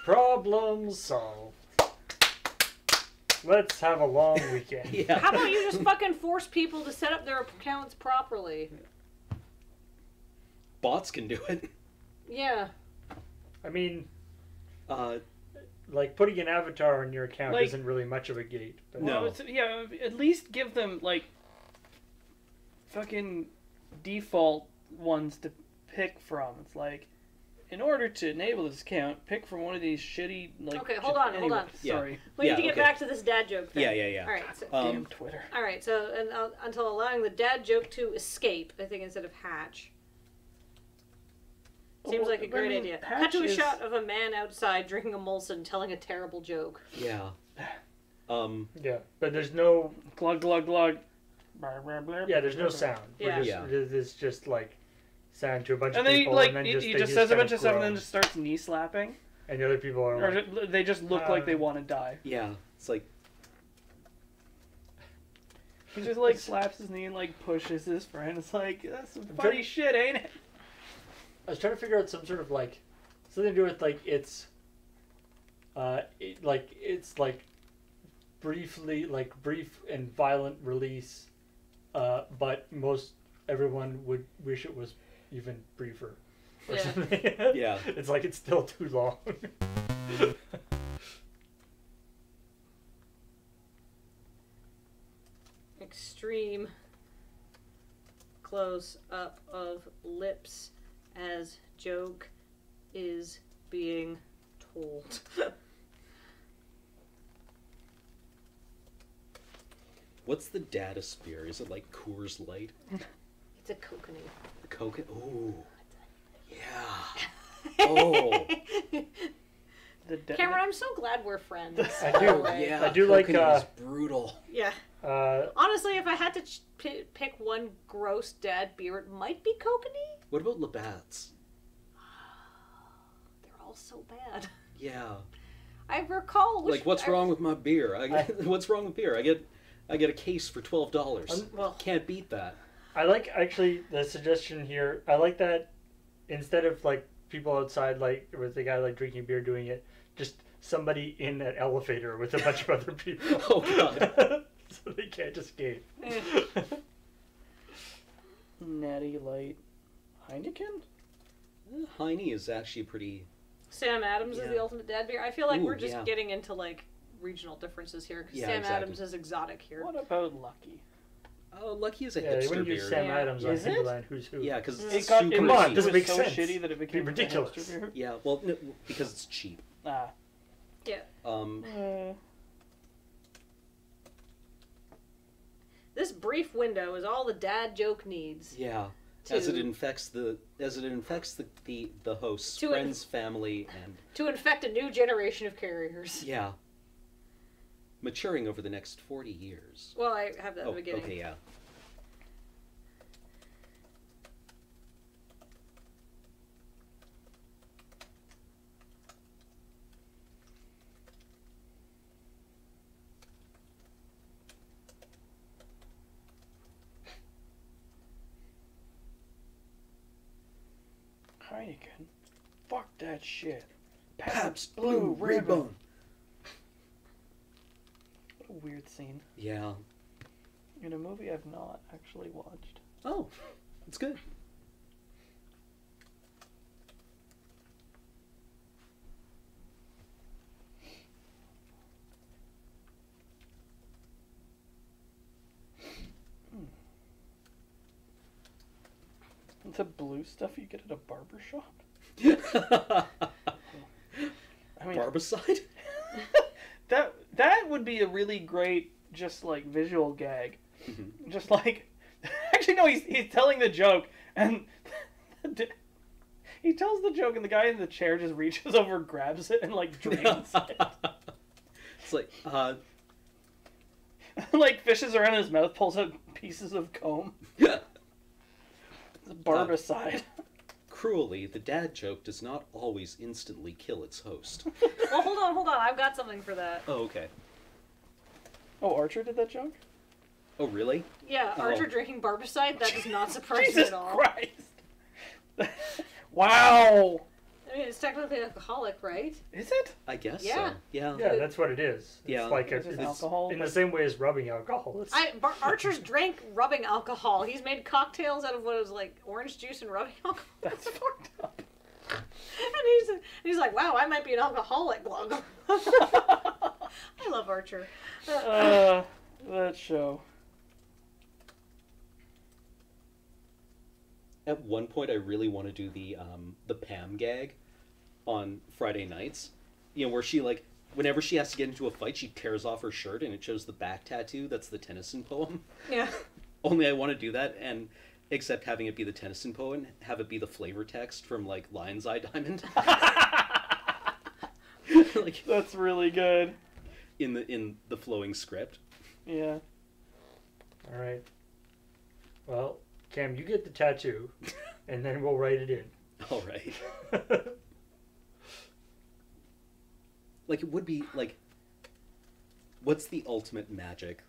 Problem solved. Let's have a long weekend. Yeah. How about you just fucking force people to set up their accounts properly? Bots can do it. Yeah. I mean, Uh, like putting an avatar on your account Like- isn't really much of a gate. But No. Well, at least give them, like, fucking default ones to pick from. It's like, in order to enable this account, pick from one of these shitty like. Okay, hold on. Yeah. Sorry. We need to get okay. back to this dad joke thing. Yeah. All right. So, Damn Twitter. all right. So, until allowing the dad joke to escape, I think instead of hatch. Seems like a great idea. Cut to a shot of a man outside drinking a Molson, telling a terrible joke. Yeah. Yeah, but there's no. Glug glug glug. Blah, blah, blah, Yeah, there's no blah. sound. Yeah. It's just like sound to a bunch And of then people, and then he they just says a bunch kind of stuff and then groan. just starts knee slapping, And the other people are or like, they just look like they want to die. Yeah. It's like, He just like slaps his knee and like pushes his friend. It's like that's some funny shit, ain't it? I was trying to figure out some sort of like something to do with like it's brief and violent release, but everyone would wish it was even briefer or Yeah. something. Yeah. It's like it's still too long. Extreme close up of lips as joke is being told. what's the data spear? Is it like Coors Light? It's a kokanee. The Coke? Ooh. Yeah. Oh. Cameron, I'm so glad we're friends. I do. by the way. Yeah. I do like, Coconut is brutal. Yeah. Honestly, if I had to pick one gross dad beer, it might be kokanee. What about Labatt's? They're all so bad. Yeah. I recall. Like, what's wrong with my beer? What's wrong with beer? I get a case for $12. Well, Can't beat that. I like actually the suggestion here. I like that instead of like people outside, like with the guy like drinking beer doing it, just somebody in an elevator with a bunch of other people. Oh, God. So they can't escape. Natty Light Heineken? Heine is actually pretty... Sam Adams is Yeah. the ultimate dad beer. I feel like Ooh, we're just yeah. getting into like regional differences here because Yeah, Sam exactly. Adams is exotic here. What about Lucky? Oh, Lucky is a Yeah, they hipster wouldn't beer. use Sam Yeah. Adams on Is it? Timberland Who's Who. Yeah, because It it's got, super come on, cheap. does it was make so sense? shitty that it became ridiculous. a hipster beer. Yeah, well, no, because it's cheap. Ah. Yeah. This brief window is all the dad joke needs. Yeah. To- As it infects the host's To friends, family, and To infect a new generation of carriers. yeah, maturing over the next 40 years. Well, I have that at Oh, the beginning. okay, yeah. Heineken? Fuck that shit. Pabst Blue Ribbon. What a weird scene. Yeah. In a movie I've not actually watched. Oh, it's good. The blue stuff you get at a barber shop? I mean, Barbicide? that would be a really great, just like visual gag. Mhm. Just like, actually no, he's telling the joke and he tells the joke and the guy in the chair just reaches over, grabs it, and like drains it. It's like, Like fishes around his mouth, pulls out pieces of comb. Barbicide. cruelly, the dad joke does not always instantly kill its host. Well, hold on. I've got something for that. Oh, okay. Oh, Archer did that joke? Oh, really? Yeah, Oh. Archer drinking barbicide, that does not surprise me Jesus at all. Christ! Wow! I mean, it's technically alcoholic, right? Is it? I guess Yeah. so. Yeah. Yeah, that's what it is. Yeah. It's like It's just it's alcohol, in but- the same way as rubbing alcohol. It's, Archer's drank rubbing alcohol. He's made cocktails out of what was like orange juice and rubbing alcohol. That's fucked up. And he's like, wow, I might be an alcoholic. I love Archer. That show. At one point, I really want to do the Pam gag, on Friday nights. You know, where she like whenever she has to get into a fight, she tears off her shirt and it shows the back tattoo. That's the Tennyson poem. Yeah. Only I want to do that, and except having it be the Tennyson poem, have it be the flavor text from like Lion's Eye Diamond. Like That's really good. in the flowing script. Yeah. All right. Well, Cam, you get the tattoo, and then we'll write it in. All right. Like it would be like, what's the ultimate magic?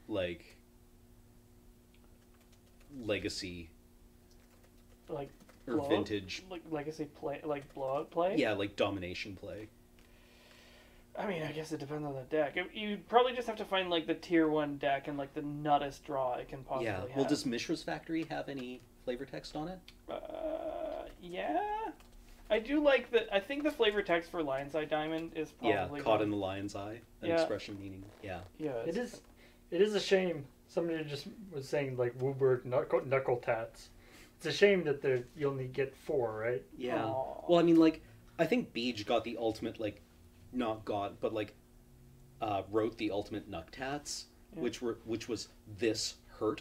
Like legacy Like or blow up? vintage? Like legacy play, like blowout play. Yeah, like domination play. I mean, I guess it depends on the deck. You'd probably just have to find like the tier 1 deck and like the nuttest draw it can possibly Yeah. have. Well, does Mishra's Factory have any flavor text on it? Yeah. I do like the. I think the flavor text for Lion's Eye Diamond is probably Yeah, caught in the lion's eye. An Yeah. expression meaning. Yeah. Yeah, It is a shame. Somebody just was saying like Wooburg knuckle tats. It's a shame that you only get 4, right? Yeah. Aw. Well, I mean, like, I think Beej got the ultimate, like, not got, but like, wrote the ultimate Nucktats, Yeah. which was this hurt.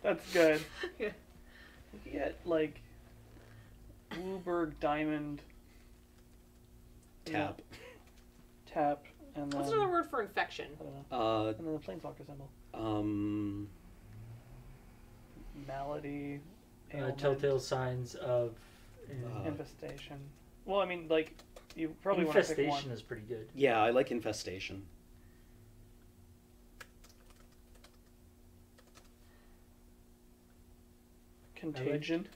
That's good. Yeah. You get like Wooburg Diamond Tap. tap, and then What's another word for infection? I don't know. Uh, And then the Planeswalker symbol. Malady. ailment, Telltale signs of infestation. Well, I mean, like you probably want to pick infestation one. is pretty good. yeah, I like infestation. Contagion.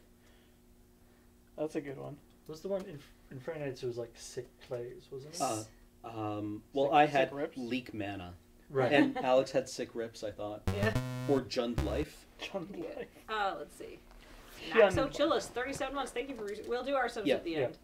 That's a good one. Was the one in Friday Nights? It was like sick plays, wasn't it? Well, Sick- I sick had rips? leak mana, right. and Alex had sick rips. I thought, Yeah. or Jund life. John Life. Let's see. Yeah, Naxo Chillis, 37 months. Thank you for. We'll do our subs Yeah, at the yeah. end.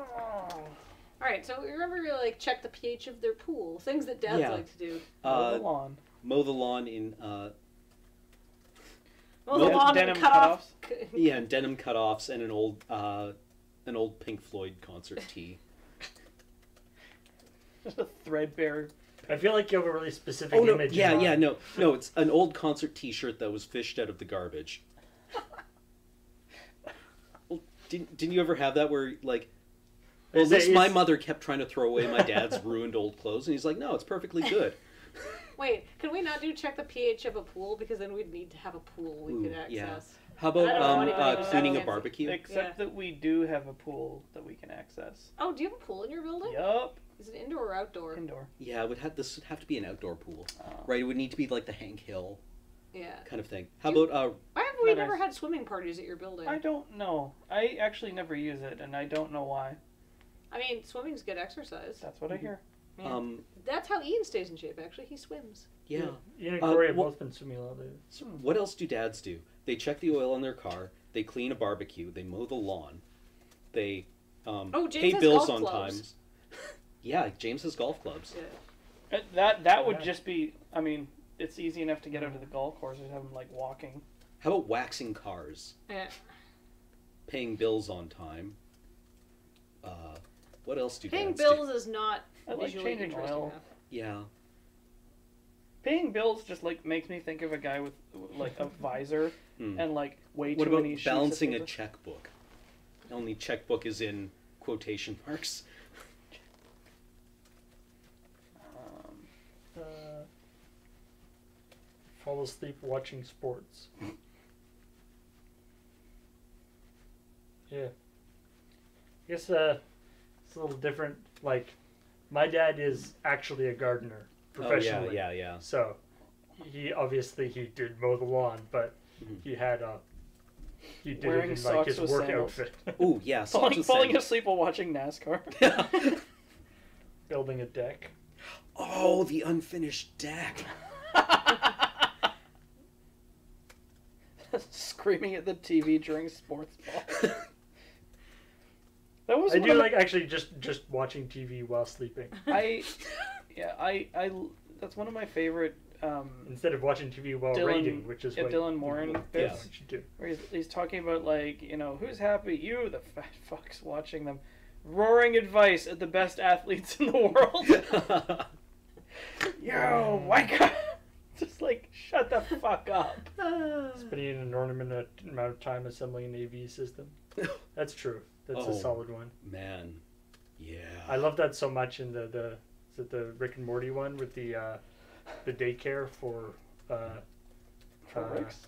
All right. So remember, you like check the pH of their pool. Things that dads Yeah. like to do. Mow the lawn. Mow the lawn in Mow the Den- lawn denim and cut off. yeah, and denim cutoffs and an old Pink Floyd concert tee. Just a threadbare. I feel like you have a really specific Oh no! image. Yeah, in yeah, mind. no, it's an old concert T-shirt that was fished out of the garbage. Well, didn't you ever have that where like? Well, at Is it- least my is- mother kept trying to throw away my dad's ruined old clothes, and he's like, "No, it's perfectly good." Wait, can we not do check the pH of a pool because then we'd need to have a pool we Ooh, could access. yeah. How I don't know about anybody who's cleaning a fancy. barbecue? Except that we do have a pool that we can access. Oh, do you have a pool in your building? Yup. Is it indoor or outdoor? Indoor. Yeah, this would have to be an outdoor pool, Oh. right? It would need to be like the Hank Hill Yeah. kind of thing. How Do- about Why have we Not never nice. had swimming parties at your building? I don't know. I actually never use it, and I don't know why. I mean, swimming's good exercise. That's what I hear. Yeah. That's how Ian stays in shape, actually. He swims. yeah. Ian and Corey have well- both been swimming a lot lately. So what else do dads do? They check the oil on their car. They clean a barbecue. They mow the lawn. They James pay has bills golf on clubs. time. Yeah, James has golf clubs. Yeah. That would Yeah. just be. I mean, it's easy enough to get out to the golf course and have them like walking. How about waxing cars? Yeah. Paying bills on time. What else do Paying dads bills is not I like visually changing interesting oil. enough. do? Yeah. Paying bills just like makes me think of a guy with like a visor Hmm. and like way What too about many sheets balancing of a paper. checkbook? Only checkbook is in quotation marks. Fall asleep watching sports. Yeah. I guess it's a little different. Like, my dad is actually a gardener professionally. Oh, yeah. So, he did mow the lawn, but Mhm. he did Wearing it in like socks his with work sandals. outfit, Oh, yeah. socks Falling, with falling sandals. asleep while watching NASCAR. building a deck. Oh, the unfinished deck. Screaming at the TV during sports ball. That was I one do of like actually just watching TV while sleeping I that's one of my favorite instead of watching TV while Dylan- reading, which is what Dylan Moran bits. what you do. Where he's talking about, like, you know, who's happy? You, the fat fucks watching them. Roaring advice at the best athletes in the world. Yo, why can't... Just like, shut the fuck up. Spending an inordinate amount of time assembling an AV system. That's true. That's a solid one. Man, yeah. I love that so much in the is it the Rick and Morty one with the daycare for Ricks?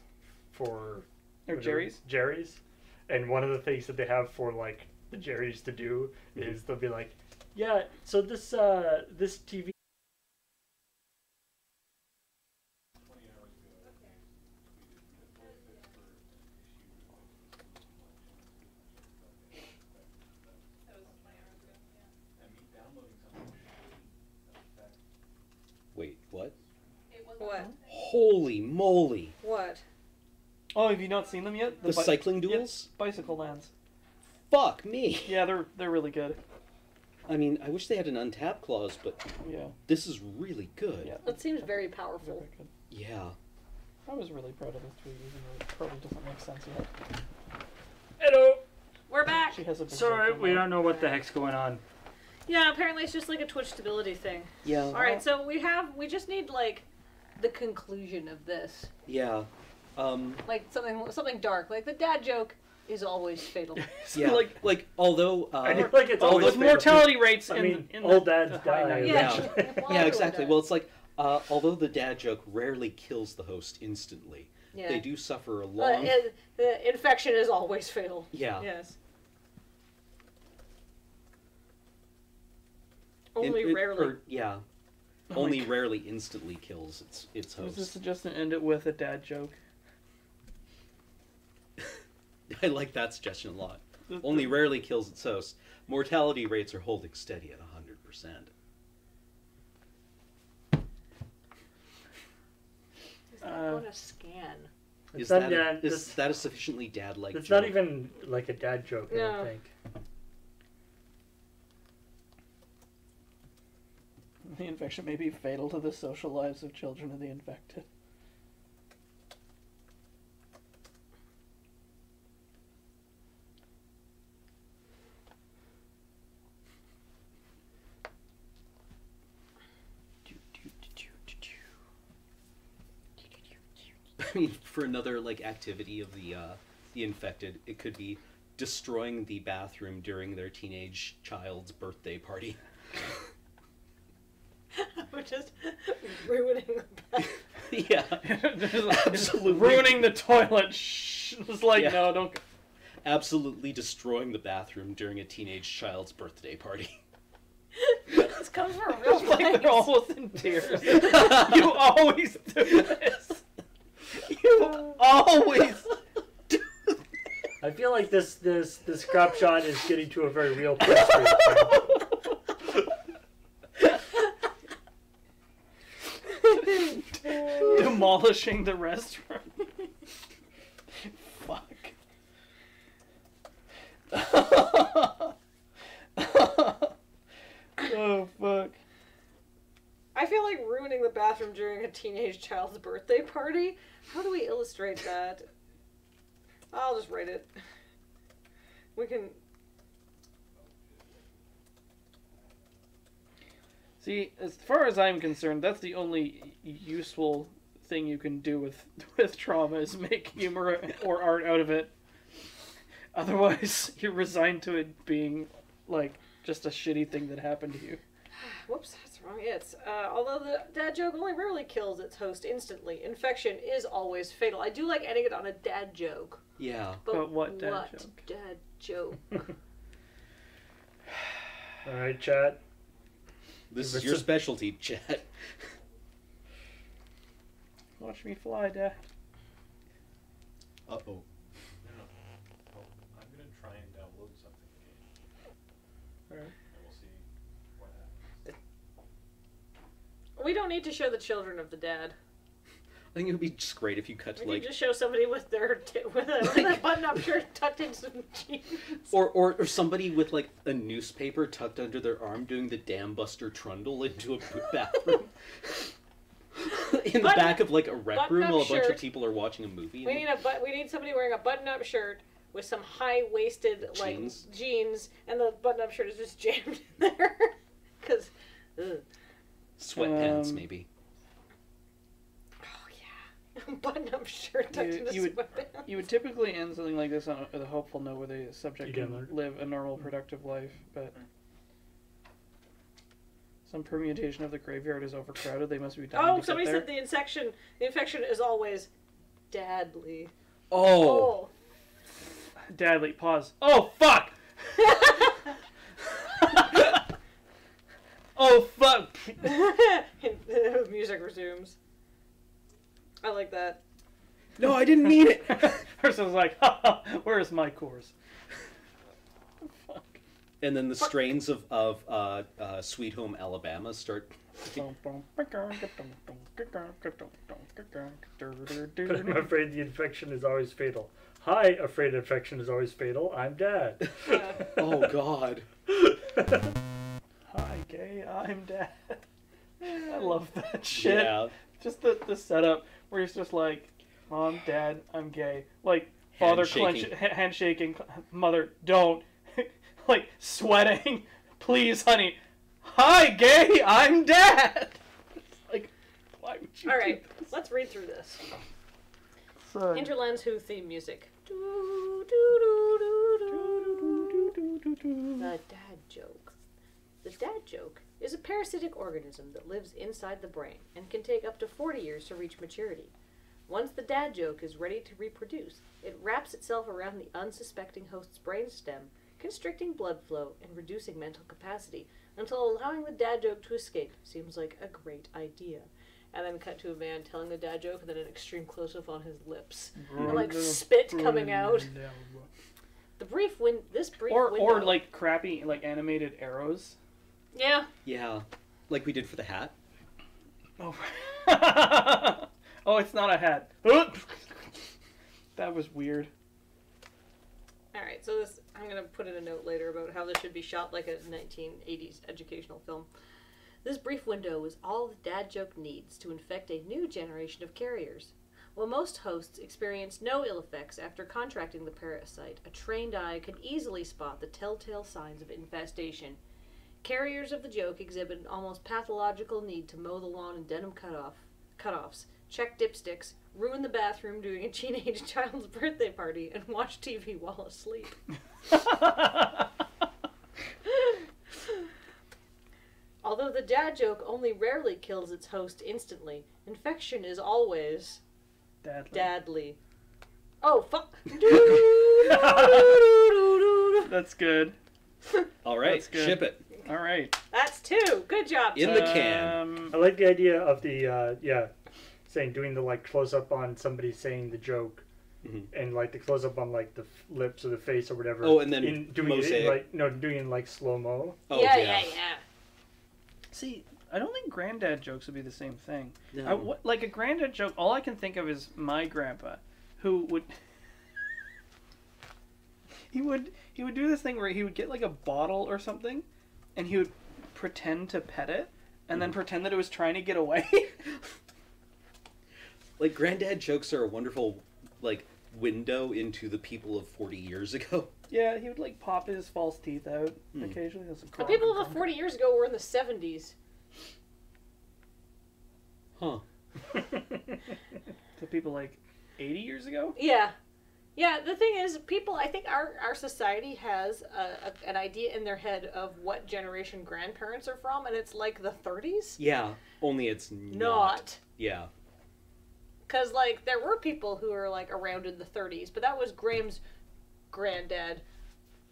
for Or Jerry's? Jerry's, and one of the things that they have for like the Jerry's to do is they'll be like, yeah, so this TV. Wait, what? What? Holy moly! What? Oh, have you not seen them yet? The cycling duels? Yep, Bicycle Lands. Fuck me! Yeah, they're really good. I mean, I wish they had an untap clause, but Yeah. this is really good. Yeah. It seems very powerful. Very good. Yeah. I was really proud of this tweet, even though it probably doesn't make sense yet. Hello. We're back! She has a big Sorry, circle we now. don't know what the heck's going on. Yeah, apparently it's just like a Twitch stability thing. Yeah. Alright, so we just need, like, the conclusion of this. Yeah. Like, something dark. Like, the dad joke is always fatal. Yeah. like although I feel like it's although always With mortality rates I in, mean, in all the, dads the high die. 90s. Yeah. Why yeah, would exactly. I? Well, it's like although the dad joke rarely kills the host instantly, Yeah. they do suffer a But long. the infection is always fatal. Yeah. Yes. It- Only it- rarely. or- yeah. Oh my Only God. rarely instantly kills its I was just host. suggesting end it with a dad joke. I like that suggestion a lot. Only rarely kills its host. Mortality rates are holding steady at 100%. Is that going to scan? Is not- that, yeah, is this- that a sufficiently dad-like It's joke? not even like a dad joke, I No. don't think. The infection may be fatal to the social lives of children of the infected. I mean, for another like activity of the infected, it could be destroying the bathroom during their teenage child's birthday party. We're just ruining the bath. Yeah, absolutely Ruining the toilet. Shh. It's like, Yeah. no, don't. absolutely destroying the bathroom during a teenage child's birthday party. This comes from a real It's like place. they're almost in tears. You always do this. You always do. I feel like this Crapshot is getting to a very real place. Right now. Demolishing the restaurant. Fuck. Oh, fuck. I feel like ruining the bathroom during a teenage child's birthday party. How do we illustrate that? I'll just write it. We can. See, as far as I'm concerned, that's the only useful thing you can do with trauma is make humor or art out of it. Otherwise, you're resigned to it being, like, just a shitty thing that happened to you. Whoops, that's wrong. It's although the dad joke only rarely kills its host instantly, infection is always fatal. I do like ending it on a dad joke. Yeah. But what dad joke? Dad joke? All right, chat. This is your specialty, chat. Watch me fly, Dad. Uh-oh. No. Well, I'm gonna try and download something again, Alright. and we'll see what happens. We don't need to show the children of the dad. I think it would be just great if you cut to You like, just show somebody with their with a button-up shirt tucked into some jeans. or somebody with like a newspaper tucked under their arm doing the Dam Buster Trundle into a bathroom. In the back of like a rec room while a bunch of people are watching a movie. We need somebody wearing a button-up shirt with some high-waisted like jeans, and the button-up shirt is just jammed in there. Because sweatpants, maybe. Button-up shirt tucked into sweatpants. You would typically end something like this on a hopeful note where the subject can live a normal, productive life, but some permutation of the graveyard is overcrowded. They must be dying to somebody get there. said the infection is always deadly. Oh. Deadly. Pause. Oh, fuck! Oh, fuck! Music resumes. I like that. No, I didn't mean it. Person's like, ha, where's my course? Fuck. And then the strains of Sweet Home Alabama start. But I'm afraid the infection is always fatal. Hi, afraid infection is always fatal. I'm Dad. Oh, God. Hi, gay, I'm Dad. I love that shit. Yeah. Just the setup where he's just like, Mom, Dad, I'm gay. Like, father handshaking, mother, don't. Like, sweating. Please, honey. Hi, gay, I'm Dad. Like, why would you All right, let's read through this. So, Interlands Who theme music. The dad joke. The dad joke is a parasitic organism that lives inside the brain and can take up to 40 years to reach maturity. Once the dad joke is ready to reproduce, it wraps itself around the unsuspecting host's brainstem, constricting blood flow and reducing mental capacity until allowing the dad joke to escape seems like a great idea. And then cut to a man telling the dad joke and then an extreme close-up on his lips. And like spit coming out. Or like crappy like animated arrows. Yeah. Yeah. Like we did for the hat. Oh. Oh, it's not a hat. That was weird. Alright, so this, I'm going to put in a note later about how this should be shot like a 1980s educational film. This brief window is all the dad joke needs to infect a new generation of carriers. While most hosts experience no ill effects after contracting the parasite, a trained eye can easily spot the telltale signs of infestation. Carriers of the joke exhibit an almost pathological need to mow the lawn in denim cutoffs, check dipsticks, ruin the bathroom during a teenage child's birthday party, and watch TV while asleep. Although the dad joke only rarely kills its host instantly, infection is always dadly. Oh, fuck. That's good. All right, That's good. ship it. All right. That's 2. Good job, In Tim. the can. I like the idea of the doing the like close up on somebody saying the joke, and like the close up on like the lips or the face or whatever. Oh, and then doing it in like slow mo. Oh, yeah. See, I don't think granddad jokes would be the same thing. No. Like a granddad joke, all I can think of is my grandpa, who would he would do this thing where he would get like a bottle or something, and he would pretend to pet it, and then pretend that it was trying to get away. Like, granddad jokes are a wonderful, like, window into the people of 40 years ago. Yeah, he would like pop his false teeth out occasionally. The people of 40 years ago were in the 70s. Huh. So people like 80 years ago? Yeah. Yeah, the thing is, people, I think our society has an idea in their head of what generation grandparents are from, and it's like the 30s. Yeah, only it's not. Yeah. Because, like, there were people who were, like, around in the 30s, but that was Graham's granddad,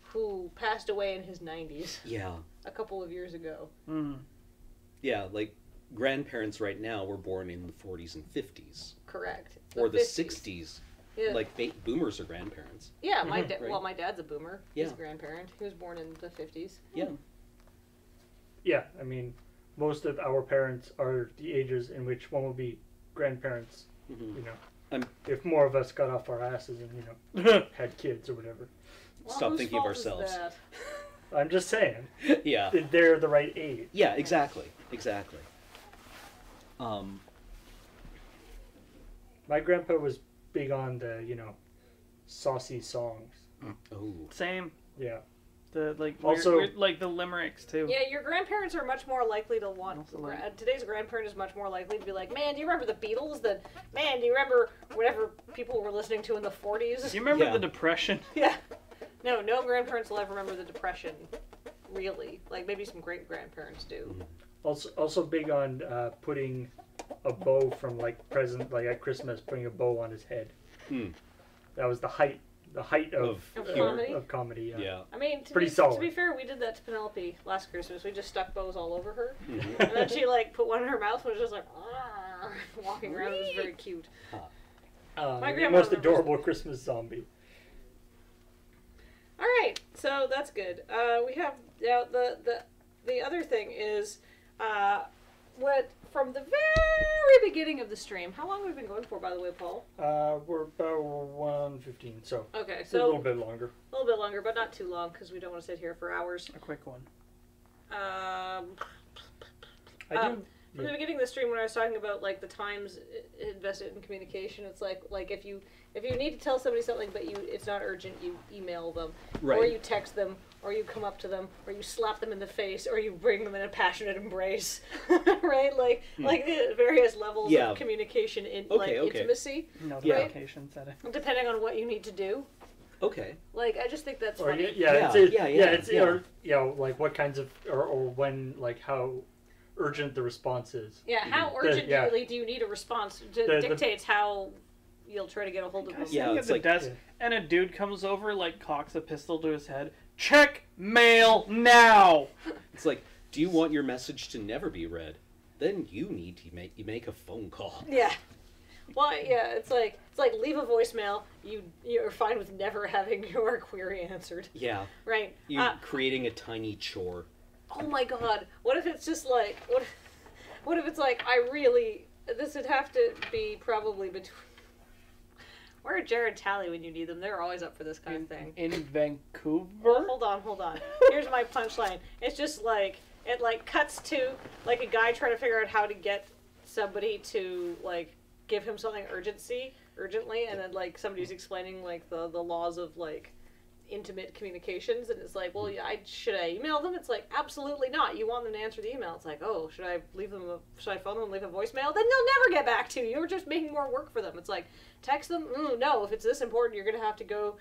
who passed away in his 90s. Yeah. A couple of years ago. Mm. Yeah, like, grandparents right now were born in the 40s and 50s. Correct. Or the 60s. Yeah. Like, boomers are grandparents. Yeah, my Right. well, my dad's a boomer. Yeah. He's a grandparent. He was born in the 50s. Yeah. Yeah, I mean, most of our parents are the ages in which one will be grandparents Mhm. You know, I'm- if more of us got off our asses and had kids or whatever. Well, Stop whose thinking of fault is ourselves. that? I'm just saying, Yeah. they're the right age. Yeah, exactly. My grandpa was big on the, saucy songs. Oh. Same. Yeah. The like Also- weird, like the limericks too. Yeah, your grandparents are much more likely to want. Also like- Today's grandparent is much more likely to be like, man, do you remember the Beatles? Man, do you remember whatever people were listening to in the 40s? Do you remember Yeah. the Depression? Yeah. No grandparents will ever remember the Depression. Really. Like, maybe some great grandparents do. Also big on putting a bow from like at Christmas, putting a bow on his head. Hmm. That was the height of Of comedy? Of comedy. Yeah. Yeah. I mean, to Pretty be, solid. to be fair, we did that to Penelope last Christmas. We just stuck bows all over her. Mhm. And then she, like, put one in her mouth and was just like, walking around. It was very cute. My grandma Most remembers- adorable Christmas zombie. All right, so that's good. We have the other thing is what from the very beginning of the stream. How long have we been going for, by the way, Paul? We're about 1:15, so Okay, it's a little so bit longer. a little bit longer, but not too long because we don't want to sit here for hours. A quick one. I do. From the beginning of the stream, when I was talking about like the times invested in communication, it's like if you need to tell somebody something but it's not urgent, you email them, or Right. you text them, or you come up to them, or you slap them in the face, or you bring them in a passionate embrace, right? Like the various levels Yeah. of communication in Okay. intimacy, Notification setting. depending on what you need to do. Okay. Like I just think that's Or funny. like what kinds of or when like how urgent the response is. Yeah, how Mhm. urgent Yeah. do you need a response? The- Dictates how you'll try to get a hold of I them. sit Yeah, at it's the like- desk and a dude comes over, like cocks a pistol to his head. Check mail now. It's like, do you want your message to never be read? Then you need to make a phone call. Yeah. Well, yeah, it's like leave a voicemail. You're fine with never having your query answered, Yeah. right? You're creating a tiny chore. Oh my God! What if it's just like what if it's like this would have to be probably between. Where are Jared Talley when you need them? They're always up for this kind of thing. In Vancouver? Well, hold on. Here's my punchline. It's just like it like cuts to like a guy trying to figure out how to get somebody to like give him something urgently, and then like somebody's explaining like the laws of like intimate communications, and it's like, well, should I email them? It's like, absolutely not. You want them to answer the email. It's like, oh, should I phone them and leave a voicemail? Then they'll never get back to you. You're just making more work for them. It's like, text them? No, if it's this important, you're gonna have to go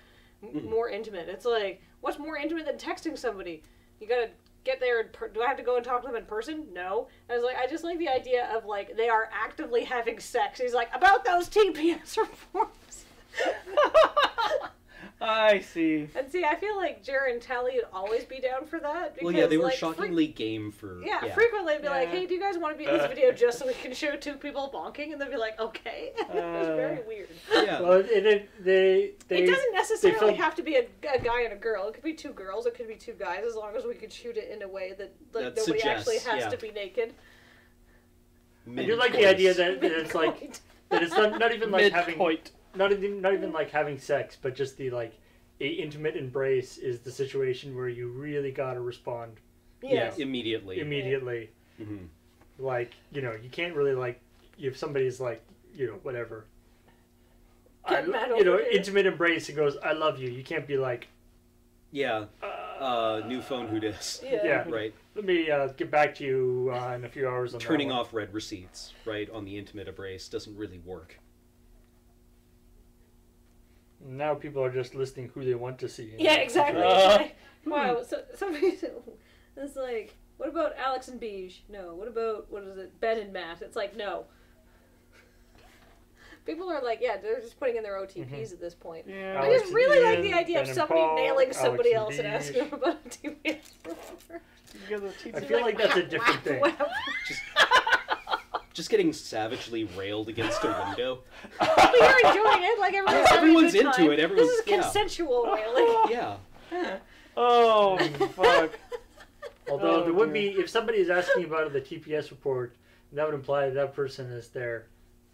more intimate. It's like, what's more intimate than texting somebody? You gotta get there. Do I have to go and talk to them in person? No. I was like, I just like the idea of like they are actively having sex. He's like, about those TPS reforms. I see. And see, I feel like Jared and Tally would always be down for that. Because, Well, yeah, they were like, shockingly game for. frequently they'd be like, Yeah. hey, do you guys want to be in this video just so we can show two people bonking? And they'd be like, okay. It was very weird. Yeah. Well, they It doesn't necessarily filmed- have to be a guy and a girl. It could be two girls. It could be two guys, as long as we could shoot it in a way that like, That nobody actually suggests, has yeah. to be naked. I do like the idea that it's like Midpoint. that it's not even like having Midpoint. not even like having sex, but just the like a intimate embrace is the situation where you really gotta respond Yes. Yeah, immediately. immediately. Mhm. Like you can't really like if somebody's like whatever. Get mad over it. Intimate embrace and goes, I love you. You can't be like, Yeah. New phone, who dis? yeah. Right. Let me get back to you in a few hours on that Turning one. off red receipts, right, on the intimate embrace doesn't really work. Now people are just listing who they want to see. Yeah, exactly. Uh, It's like, wow, so somebody it's like, what about Alex and Beige? No. What about Ben and Matt? It's like, no. People are like, yeah, they're just putting in their OTPs at this point. Yeah. I Alex just and really like Ian, the idea of Ben and somebody Paul, nailing somebody Alex else and and Beige. asking them about a TPS report. You get the I TP. feel like that's a different thing. Just getting savagely railed against a window. But you're enjoying it, like everyone's having a Everyone's good into time. it, everyone's- This is yeah. consensual railing. Yeah. Oh, fuck. Although Oh, there would dear. be, if somebody is asking about the TPS report, that would imply that person is their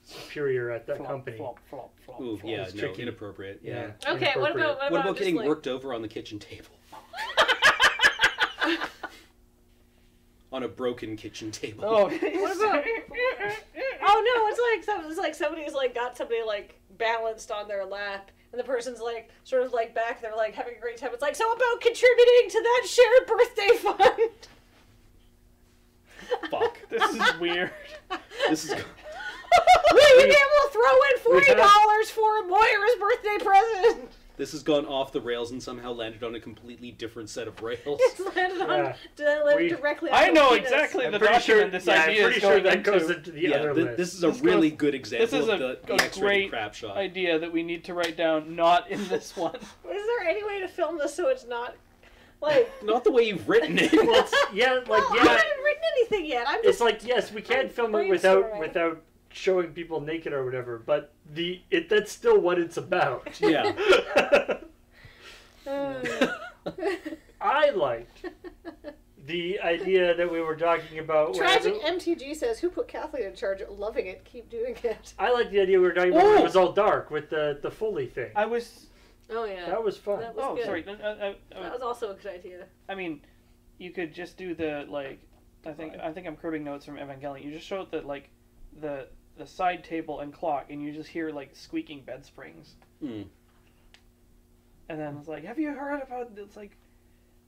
superior at that Flop, company. flop, flop, flop, Ooh, flop. yeah, It's no, tricky. inappropriate. Yeah. Okay, what about What about just, getting like, worked over on the kitchen table? On a broken kitchen table. Oh, What about? Oh no, it's like somebody's like got somebody like balanced on their lap, and the person's like sort of like back there like having a great time. It's like, so about contributing to that shared birthday fund. Fuck. this is weird. This is. Will you be able to throw in $40 for Moira's birthday present? This has gone off the rails and somehow landed on a completely different set of rails. It's landed on We- directly. I on know penis. exactly I'm the pretty sure. document this idea I'm pretty is sure going that into. goes into the Yeah, other list. this is a This really goes- good example this is of a the X-rated great crap shot. idea that we need to write down, not in this one. Is there any way to film this so it's not like? Not the way you've written it. Well, it's, yeah, like Well, I yeah, haven't written anything yet. I'm it's just. like yes, we can I'm film it without brainstorming. showing people naked or whatever, but that's still what it's about. Yeah. I liked the idea that we were talking about. Tragic MTG says, "Who put Kathleen in charge? Loving it. Keep doing it." I like the idea we were talking about when Oh! it was all dark with the Foley thing. I was. Oh yeah. That was fun. That was Oh, good. sorry. That was also a good idea. I mean, you could just do the like. I think I'm cribbing notes from Evangelion. You just show it the side table and clock, and you just hear like squeaking bed springs. Hmm. And then it's like, have you heard about? It's like,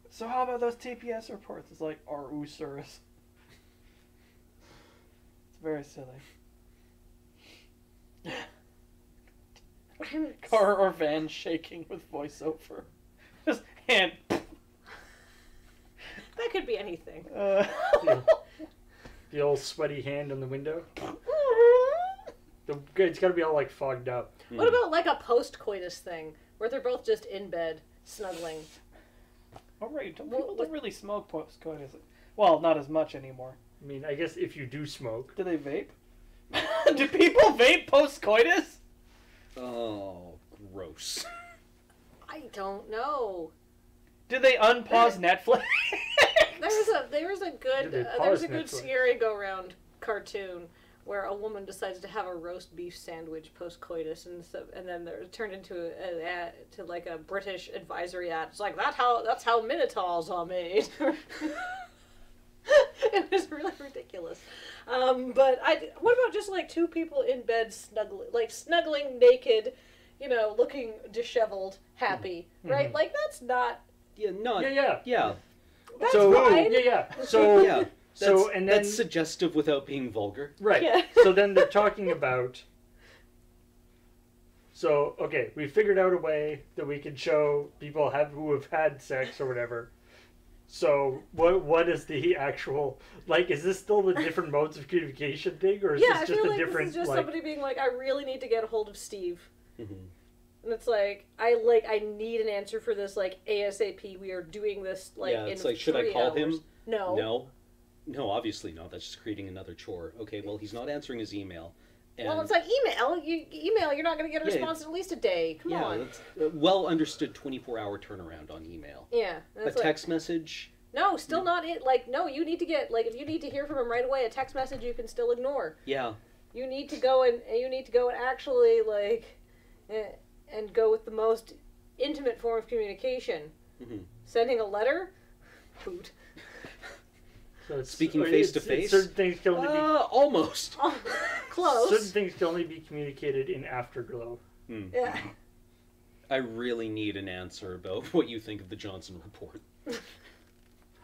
so how about those TPS reports? It's like, Usurus. It's very silly. Car or van shaking with voiceover. Just hand. That could be anything. The old sweaty hand on the window. It's got to be all like fogged up. What about like a post-coitus thing where they're both just in bed snuggling? Oh right, Well, people don't really smoke post-coitus. Well, not as much anymore. I mean, I guess if you do smoke, Do they vape? Do people vape post-coitus? Oh, gross. I don't know. Do they unpause Netflix? There's a good They there's pause a good Netflix. scary go-round cartoon where a woman decides to have a roast beef sandwich post-coitus, and then they're turned into to like a British advisory ad. It's like that's how minotaurs are made. It was really ridiculous. But what about just like two people in bed snuggling naked, looking disheveled, happy, right? Like that's not. Yeah, not. yeah. That's So fine. yeah. So Yeah. So and then that's suggestive without being vulgar. right. Yeah. So then they're talking about. So okay, we figured out a way that we can show people who have had sex or whatever. So what is the actual like? Is this still the different modes of communication thing, or is Yeah, I this just feel a like different this is just like? somebody being like, I really need to get a hold of Steve. Mm-hmm. And it's like I need an answer for this like ASAP. We are doing this like Yeah, in it's like, should I 3 call hours. him? No. No, obviously not. That's just creating another chore. Okay, well, he's not answering his email. And Well, it's like email. You're not going to get a Yeah, response in at least a day. Come yeah, on. that's a well understood 24-hour turnaround on email. Yeah. And A it's like, text message. no, still not it. Like, no, you need to get like if you need to hear from him right away, a text message you can still ignore. Yeah. You need to go and actually like, and go with the most intimate form of communication. Mm-hmm. Sending a letter, poot. So it's, Speaking it's- face to it's face? certain things can only be Almost. Oh, close. certain things can only be communicated in afterglow. Hmm. Yeah. I really need an answer about what you think of the Johnson report.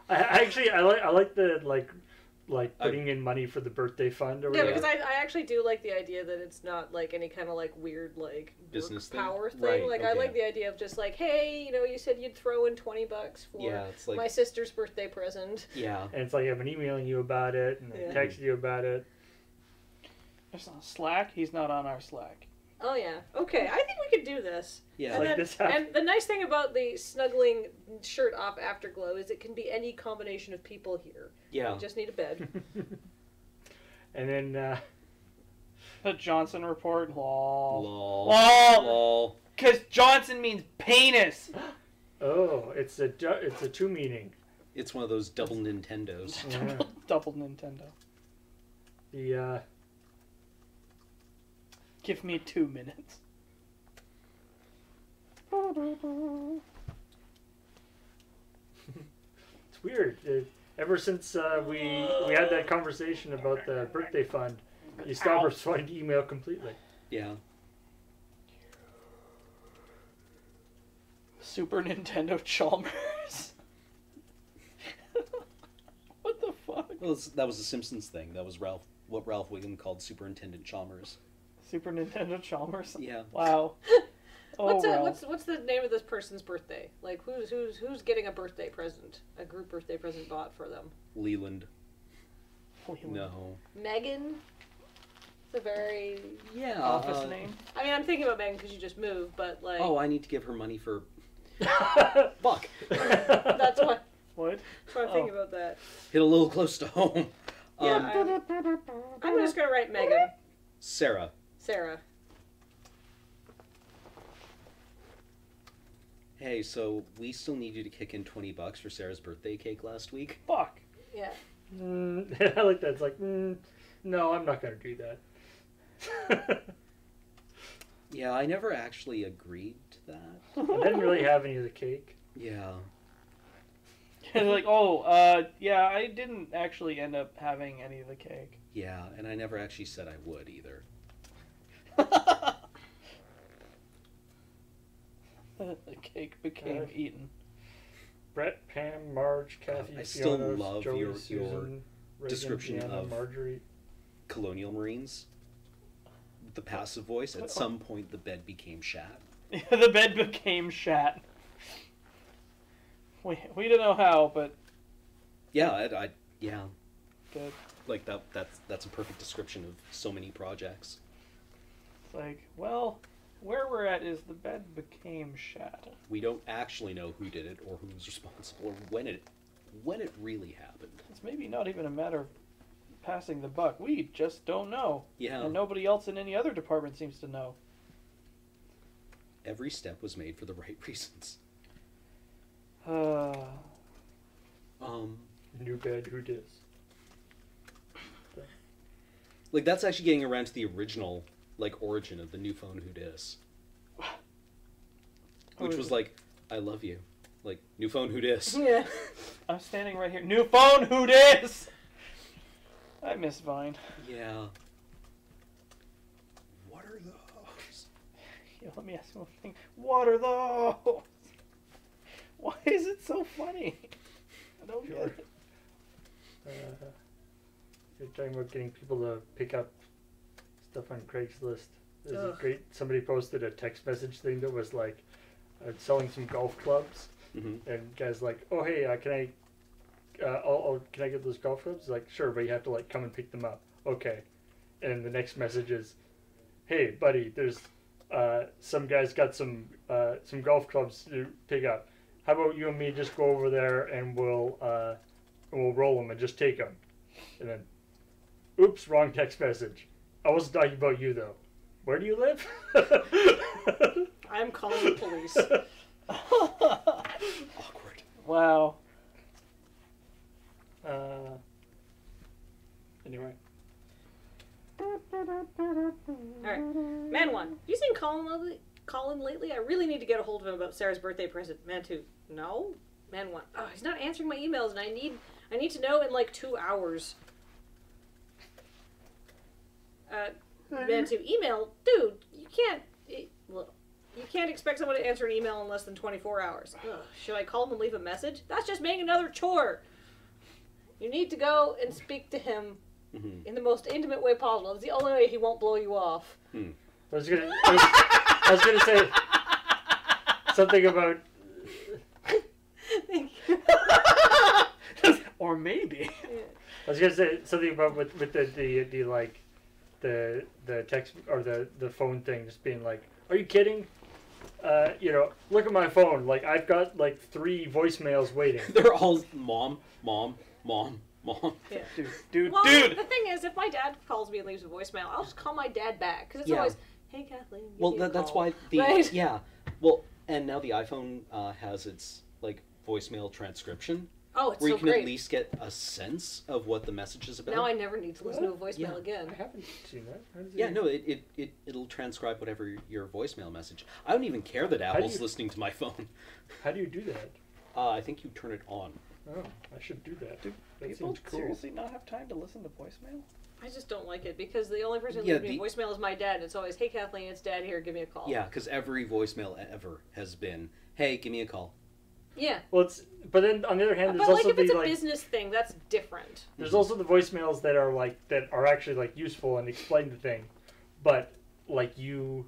I like the like putting in money for the birthday fund or Yeah, whatever. because I actually do like the idea that it's not like any kind of like weird like Business work thing? power thing. Right, Like I okay. like the idea of just like, hey, you said you'd throw in $20 for Yeah, it's like my sister's birthday present. yeah. And it's like I've been emailing you about it and Yeah. I texted you about it. There's on Slack. He's not on our Slack. Oh yeah. Okay, I think we could do this. Yeah. And, Like then, this happened. and the nice thing about the snuggling shirt off afterglow is it can be any combination of people here. Yeah. You just need a bed. And then The Johnson report. Lol. Lol. Lol. Lol. Because Johnson means penis. oh, it's a two meaning. It's one of those double Nintendos. Yeah. Double Nintendo. The Give me 2 minutes. It's weird. Ever since we had that conversation about the birthday fund, you stopped responding to email completely. Yeah. Super Nintendo Chalmers. What the fuck? Well, that was a Simpsons thing. That was what Ralph Wiggum called Superintendent Chalmers. Super Nintendo Chalmers? Yeah. Wow. Oh, what's the name of this person's birthday? Like, who's getting a birthday present? A group birthday present bought for them? Leland. Leland. No. Megan? It's a very... Yeah. Office name? I mean, I'm thinking about Megan because you just moved, but like... Oh, I need to give her money for... Fuck. That's why... What? That's why I'm thinking about that. Hit a little close to home. Yeah, I'm just gonna write Megan. Sarah. Sarah. Hey, so we still need you to kick in $20 for Sarah's birthday cake last week. Fuck. Yeah. I like that. It's like, no, I'm not going to do that. Yeah, I never actually agreed to that. I didn't really have any of the cake. Yeah. Like, yeah, I didn't actually end up having any of the cake. Yeah, and I never actually said I would either. The cake became eaten. Brett, Pam, Marge, Kathy, I still Fiona, love Joey, your Susan, Reagan, description Deanna, of Marjorie. Colonial Marines. The passive voice. At some point, the bed became shat. The bed became shat. We don't know how, but Yeah, yeah. good. Like that's a perfect description of so many projects. It's like, well, where we're at is the bed became shat. We don't actually know who did it or who was responsible or when it really happened. It's maybe not even a matter of passing the buck. We just don't know. Yeah. And nobody else in any other department seems to know. Every step was made for the right reasons. New bed, who dis? Like that's actually getting around to the original origin of the new phone who dis. Which was like, I love you. Like, new phone who dis. Yeah. I'm standing right here. New phone, who dis? I miss Vine. Yeah. What are those? Yeah, let me ask you one thing. What are those? Why is it so funny? I don't get it. You're talking about getting people to pick up stuff on Craigslist. There's a great. Somebody posted a text message thing that was like, selling some golf clubs, and guys like, oh hey, can I get those golf clubs? He's like, sure, but you have to come and pick them up. Okay, and the next message is, hey buddy, there's some guys got some golf clubs to pick up. How about you and me just go over there and we'll roll them and just take them, and then, oops, wrong text message. I wasn't talking about you though. Where do you live? I'm calling the police. Awkward. Wow. Anyway. Alright. Man 1. Have you seen Colin lately? I really need to get a hold of him about Sarah's birthday present. Man 2. No. Man 1. Oh, he's not answering my emails and I need to know in 2 hours. Man 2. Email? Dude, you can't expect someone to answer an email in less than 24 hours. Ugh, should I call him and leave a message? That's just making another chore. You need to go and speak to him in the most intimate way possible. It's the only way he won't blow you off. I was gonna say something about. Thank you. Or maybe. I was gonna say something about with the text or the phone thing just being like, are you kidding? Look at my phone. I've got 3 voicemails waiting. They're all mom, mom, mom, mom. Yeah. Dude. The thing is, if my dad calls me and leaves a voicemail, I'll just call my dad back. Because it's always, hey, Kathleen, give Well, me a that's call. why Right? Yeah. Well, and now the iPhone has its voicemail transcription. Oh, it's where so you can great. at least get a sense of what the message is about. Now I never need to listen to a voicemail Yeah. again. I haven't seen that. How does it Yeah, no, it'll transcribe whatever your voicemail message. I don't even care that do Apple's you- listening to my phone. How do you do that? I think you turn it on. Oh, I should do that. Do That people seems cool. seriously not have time to listen to voicemail? I just don't like it because the only person who Yeah, leaves me a voicemail is my dad. And it's always, hey Kathleen, it's Dad here. Give me a call. Yeah, because every voicemail ever has been, hey, give me a call. Yeah. Well, but then on the other hand, there's But like also if it's the a business thing, that's different. there's also the voicemails that are actually like useful and explain the thing, but like you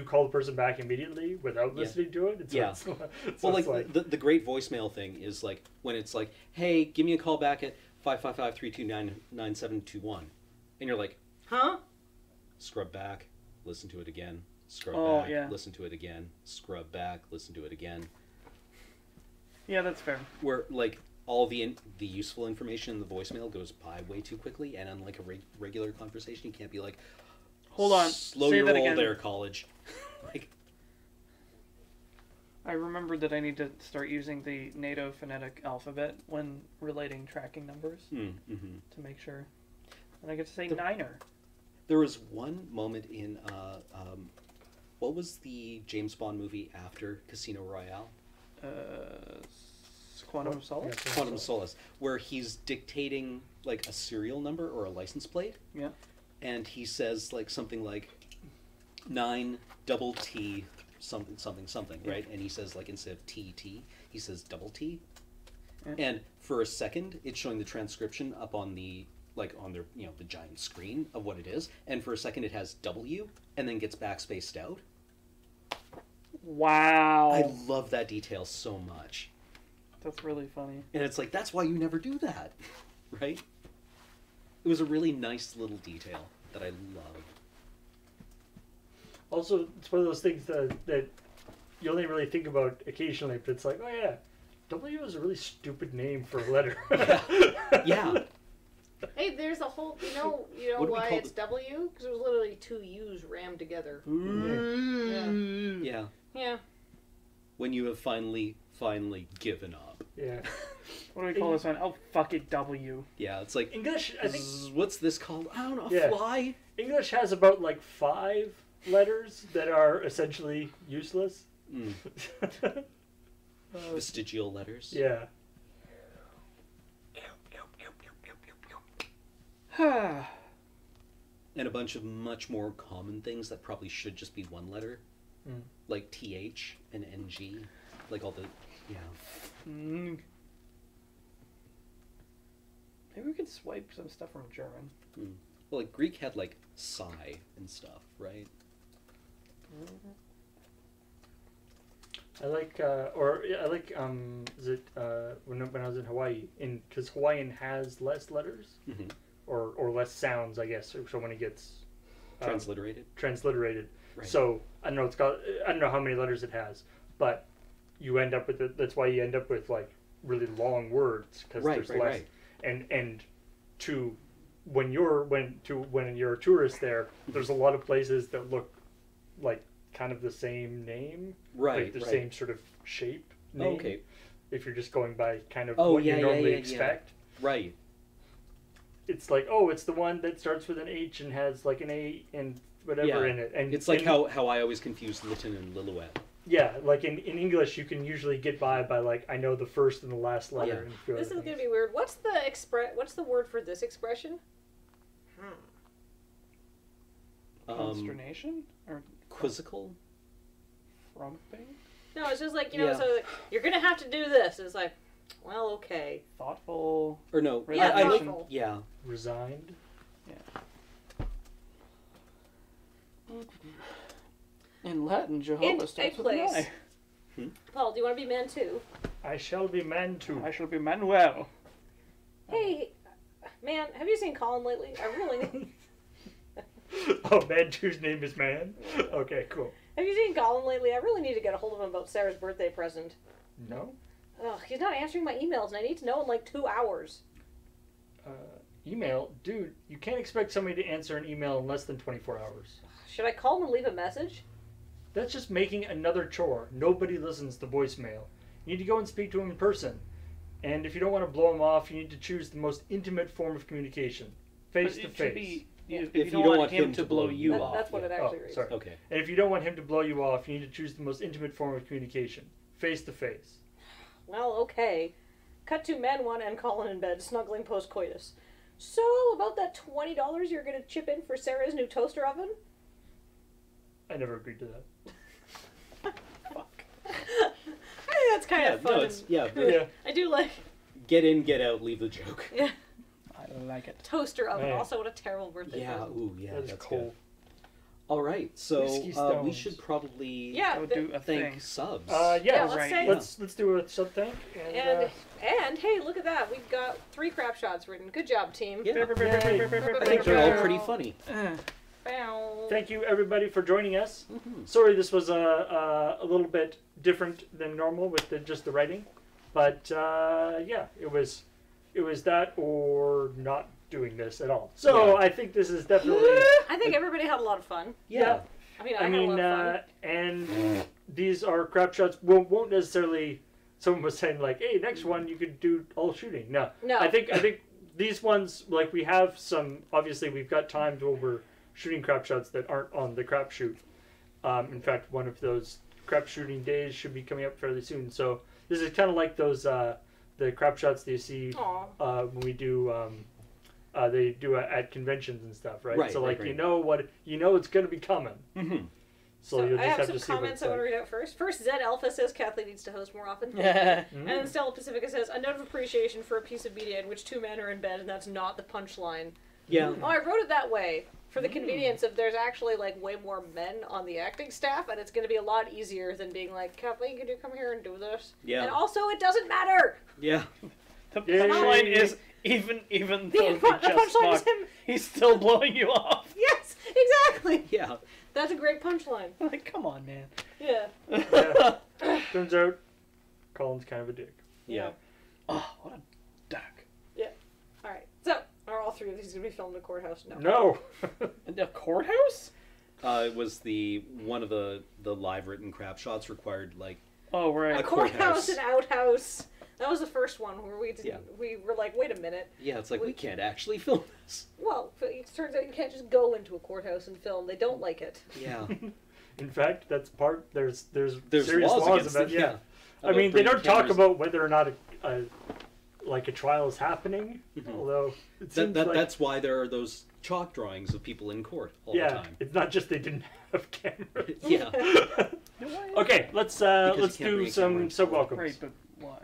call the person back immediately without listening to it. It's Yeah. so Well, it's like the great voicemail thing is like when it's like, hey, give me a call back at 555-329-9721. And you're like, Huh? scrub back, listen to it again, scrub back, yeah. listen to it again, scrub back, listen to it again. Yeah, that's fair. Where like all the useful information in the voicemail goes by way too quickly, and unlike a regular conversation, you can't be like, Hold on, slow say your that roll again. there, college. Like, I remembered that I need to start using the NATO phonetic alphabet when relating tracking numbers to make sure. And I get to say niner. there was one moment in what was the James Bond movie after Casino Royale? Quantum of Solace? Yeah. Quantum of Solace, where he's dictating like a serial number or a license plate, Yeah. and he says like something like 9 double T something something something, right? And he says like instead of TT, he says double T. Yeah. And for a second, it's showing the transcription up on the on their the giant screen of what it is, and for a second it has W and then gets backspaced out. Wow. I love that detail so much. That's really funny. And it's like, that's why you never do that, right? It was a really nice little detail that I love. Also, it's one of those things that you only really think about occasionally, but it's like, oh yeah, W is a really stupid name for a letter. Yeah. Hey, there's a whole. You know What do we why call it's W? Because it was literally two U's rammed together. Yeah. Yeah. When you have finally given up. Yeah. What do we call this one? Oh, fuck it, W. Yeah, it's like, English, I think what's this called? I don't know, Yeah. fly? English has about like 5 letters that are essentially useless. Vestigial letters. Yeah. And a bunch of much more common things that probably should just be one letter. Like TH and NG. Like all the, Mm. Maybe we could swipe some stuff from German. Well, like Greek had like psi and stuff, right? I like, is it, when I was in Hawaii, because Hawaiian has less letters, or less sounds, I guess, so when it gets transliterated. Right. So, I don't know how many letters it has, but you end up with that's why you end up with like really long words, because there's less. Right. And when you're a tourist there, there's a lot of places that look like kind of the same name, like the same sort of shape name. Okay. If you're just going by kind of Oh, what yeah, you yeah, normally yeah, expect. Right. It's like, oh, it's the one that starts with an H and has like an A and whatever in it. And it's like how I always confuse Lytton and Lillooet. Yeah, like in English, you can usually get by like, I know the first and the last letter. Yeah. And a few This other is gonna things. be weird. What's the word for this expression? Consternation? Or Quizzical? frumping? No, it's just like Yeah. so like, you're gonna have to do this. It's like, well, okay. Thoughtful? Or no, Yeah, I like, thoughtful. yeah. Resigned. In Latin, Jehovah starts with an place. I. Paul, do you want to be man too? I shall be man too. I shall be Manuel. Hey, man, have you seen Colin lately? I really need. Oh, man two's name is man? Okay, cool. Have you seen Colin lately? I really need to get a hold of him about Sarah's birthday present. No? Ugh, he's not answering my emails, and I need to know in like 2 hours. Email? Dude, you can't expect somebody to answer an email in less than 24 hours. Should I call him and leave a message? That's just making another chore. Nobody listens to voicemail. You need to go and speak to him in person. And if you don't want to blow them off, you need to choose the most intimate form of communication, face to It should face. be, Yeah. if you don't want him to blow you off. That's what it actually reads. Sorry. Okay. And if you don't want him to blow you off, you need to choose the most intimate form of communication, face to face. Well, okay. Cut to man one and Colin in bed, snuggling post-coitus. So, about that $20 you're going to chip in for Sarah's new toaster oven? I never agreed to that. Fuck. I think that's kind Yeah, of fun. no, it's yeah. Yeah. I do like Get in, get out, leave the joke. I like it. toaster oven. Man. Also, what a terrible birthday Yeah, present. ooh, yeah, That is that's cool. good. All right, so Whiskey we stones. should probably Yeah, I would do a thank thing. subs. Yeah, Yeah, let's right. say... let's do a sub thank. And hey, look at that. We've got 3 crap shots written. Good job, team. Yeah. I Thank think they're all you. pretty funny. Bow. Thank you everybody for joining us. Mhm. Sorry this was a little bit different than normal with just the writing, but yeah, it was that or not doing this at all. So Yeah. I think this is definitely. I think everybody had a lot of fun. Yeah. I mean, I I had a mean, lot of fun. and these are crap shots. Won't necessarily. Someone was saying like, "Hey, next one you could do all shooting." No, No. I think these ones, like, we have some. Obviously, we've got times where we're shooting crap shots that aren't on the Crapshoot. In fact, one of those crap shooting days should be coming up fairly soon. So this is kind of like those the crap shots that you see Aw. when we do. They do at conventions and stuff, right? Right, so right, like right. you know it's going to be coming. Mm-hmm. So you'll I just have have some to see what comments it's I want like. to read out first. First, Zed Alpha says Kathleen needs to host more often. Yeah. And then Stella Pacifica says, a note of appreciation for a piece of media in which 2 men are in bed, and that's not the punchline. Yeah. Oh, I wrote it that way for the convenience of there's actually like way more men on the acting staff, and it's going to be a lot easier than being like, Kathleen, could you come here and do this? Yeah. And also, it doesn't matter. Yeah. The Yay. punchline is even though The they just punchline is fucked, him. he's still blowing you off. Yes, exactly. Yeah. That's a great punchline. Like, come on, man. Yeah. Yeah. Turns out, Colin's kind of a dick. Yeah. Oh, what a duck. All right. So, are all 3 of these going to be filmed in a courthouse? No. No. The courthouse? It was one of the live written crap shots required like Oh, A right. courthouse and outhouse. That was the first one where we didn't. Yeah. We were like, wait a minute. yeah, it's like we can't actually film this. Well, it turns out you can't just go into a courthouse and film. They don't like it. Yeah. In fact, that's part. There's There's serious laws laws against about it. yeah. Yeah. I mean, they don't talk cameras. about whether or not a trial is happening. Mhm. Although it seems like That's why there are those chalk drawings of people in court all yeah, the time. it's not just they didn't have cameras. Yeah. Okay, let's you can't do bring a camera some in sub court. welcomes. Right, but why?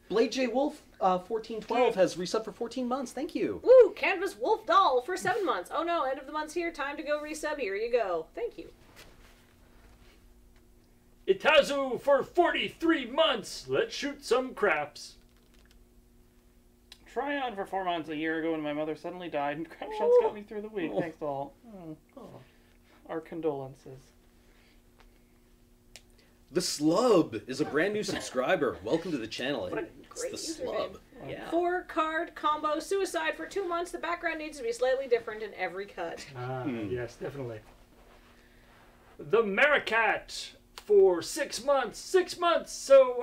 Blade J Wolf 1412 has resubbed for 14 months. Thank you. Woo! Canvas Wolf Doll for 7 months. Oh no, end of the month's here. Time to go resub. Here you go. Thank you. Itazu for 43 months. Let's shoot some craps. Try on for 4 months a year ago when my mother suddenly died, and Crapshots got me through the week. Oh. Thanks all. Our condolences. The Slub is a brand new subscriber. Welcome to the channel. What a It's great the username. Slub. Yeah. 4-card combo suicide for 2 months. The background needs to be slightly different in every cut. Yes, definitely. The Maricat for 6 months. 6 months. So